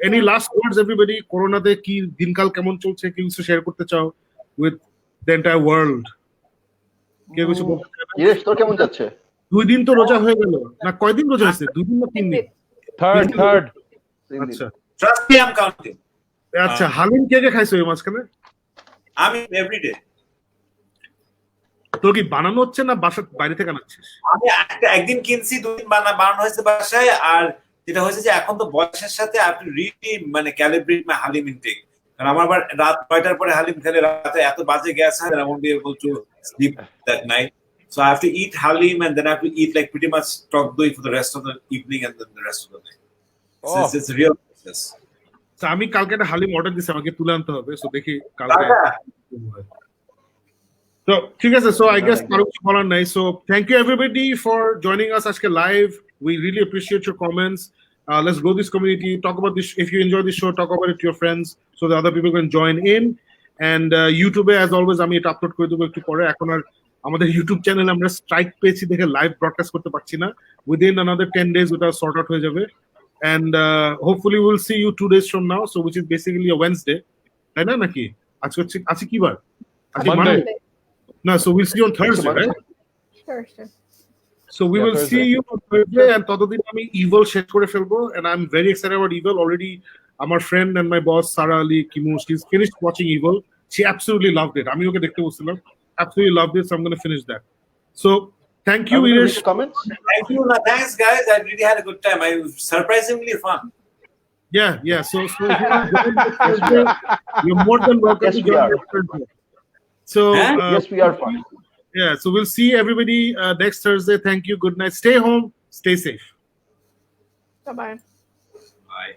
Any last words everybody? করোনাতে কি দিনকাল কেমন চলছে, কি কিছু শেয়ার করতে চাও with the entire world? কে কিছু বলতে চাও? ইরেশ তোর কেমন যাচ্ছে? 2 দিন তো রোজা হয়ে গেল না, কয়দিন রোজা হয়েছে? 2 দিন না 3 দিন? Third. আচ্ছা, Trust me, I'm counting. আচ্ছা, হালিম কে কে খাইছো এই মাঝখানে? আমি এভরিডে। তোর কি বানানো হচ্ছে না বাসা বাইরে থেকে আনাচ্ছিস? আমি একদিন কিনছি, 2 দিন বানানো হয়েছে বাসায়। আর যেটা হয়েছে যে এখন তো বয়সের সাথে আপনি রিলি মানে ক্যালিব্রেট মাই হালিম ইনটেক। কারণ আমার আবার রাত 9টার পরে হালিম খেলে রাতে এত বাজে গ্যাস হয়, I won't be able to sleep that night. So I have to eat halim and then I have to eat like pretty much tok doi for the rest of the evening and then the rest of the day. It's a real process. So আমি কালকে একটা Halim order দিছি, আমাকে তুলে আনতে হবে। So দেখি কালকে। So ঠিক আছে, so I guess কারো কিছু বলার নাই। So thank you everybody for joining us আজকে live. We really appreciate your comments. Let's grow this community. Talk about this. If you enjoy this show, talk about it to your friends so that other people can join in. And YouTube as always আমি এটা upload করে দেবো একটু পরে। এখন আর আমাদের YouTube চ্যানেলে আমরা স্ট্রাইক পেয়েছি দেখে লাইভ ব্রডকাস্ট করতে পারছি না। উইদিন another 10 days ওটা সর্ট আউট হয়ে যাবে, and hopefully we'll see you 2 days from now, so which is basically a Wednesday, তাই না নাকি? আজকে কি বার? আজকে Monday. Monday. No, so we'll see you on Thursday, right? Thursday. So we Yeah, will Thursday. see you on Thursday, and ততদিন আমি Evil শেষ করে ফেলবো, and I'm very excited about Evil already. আমার friend and my boss Sarah Ali Kimu, she's finished watching Evil. She absolutely loved it. আমি ওকে দেখতে বলছিলাম, absolutely loved it, so I'm going to finish that. So thank you, I'm gonna read Irish. the comments. Thank you. Thanks, guys. I really had a good time. I was surprisingly fun. Yeah. So if you want to join this Thursday, you're more than welcome Yes, to we join are. this Thursday. So Huh? Yes, we are fun. yeah, so we'll see everybody next Thursday. Thank you. Good night. Stay home. Stay safe. Bye bye. Bye.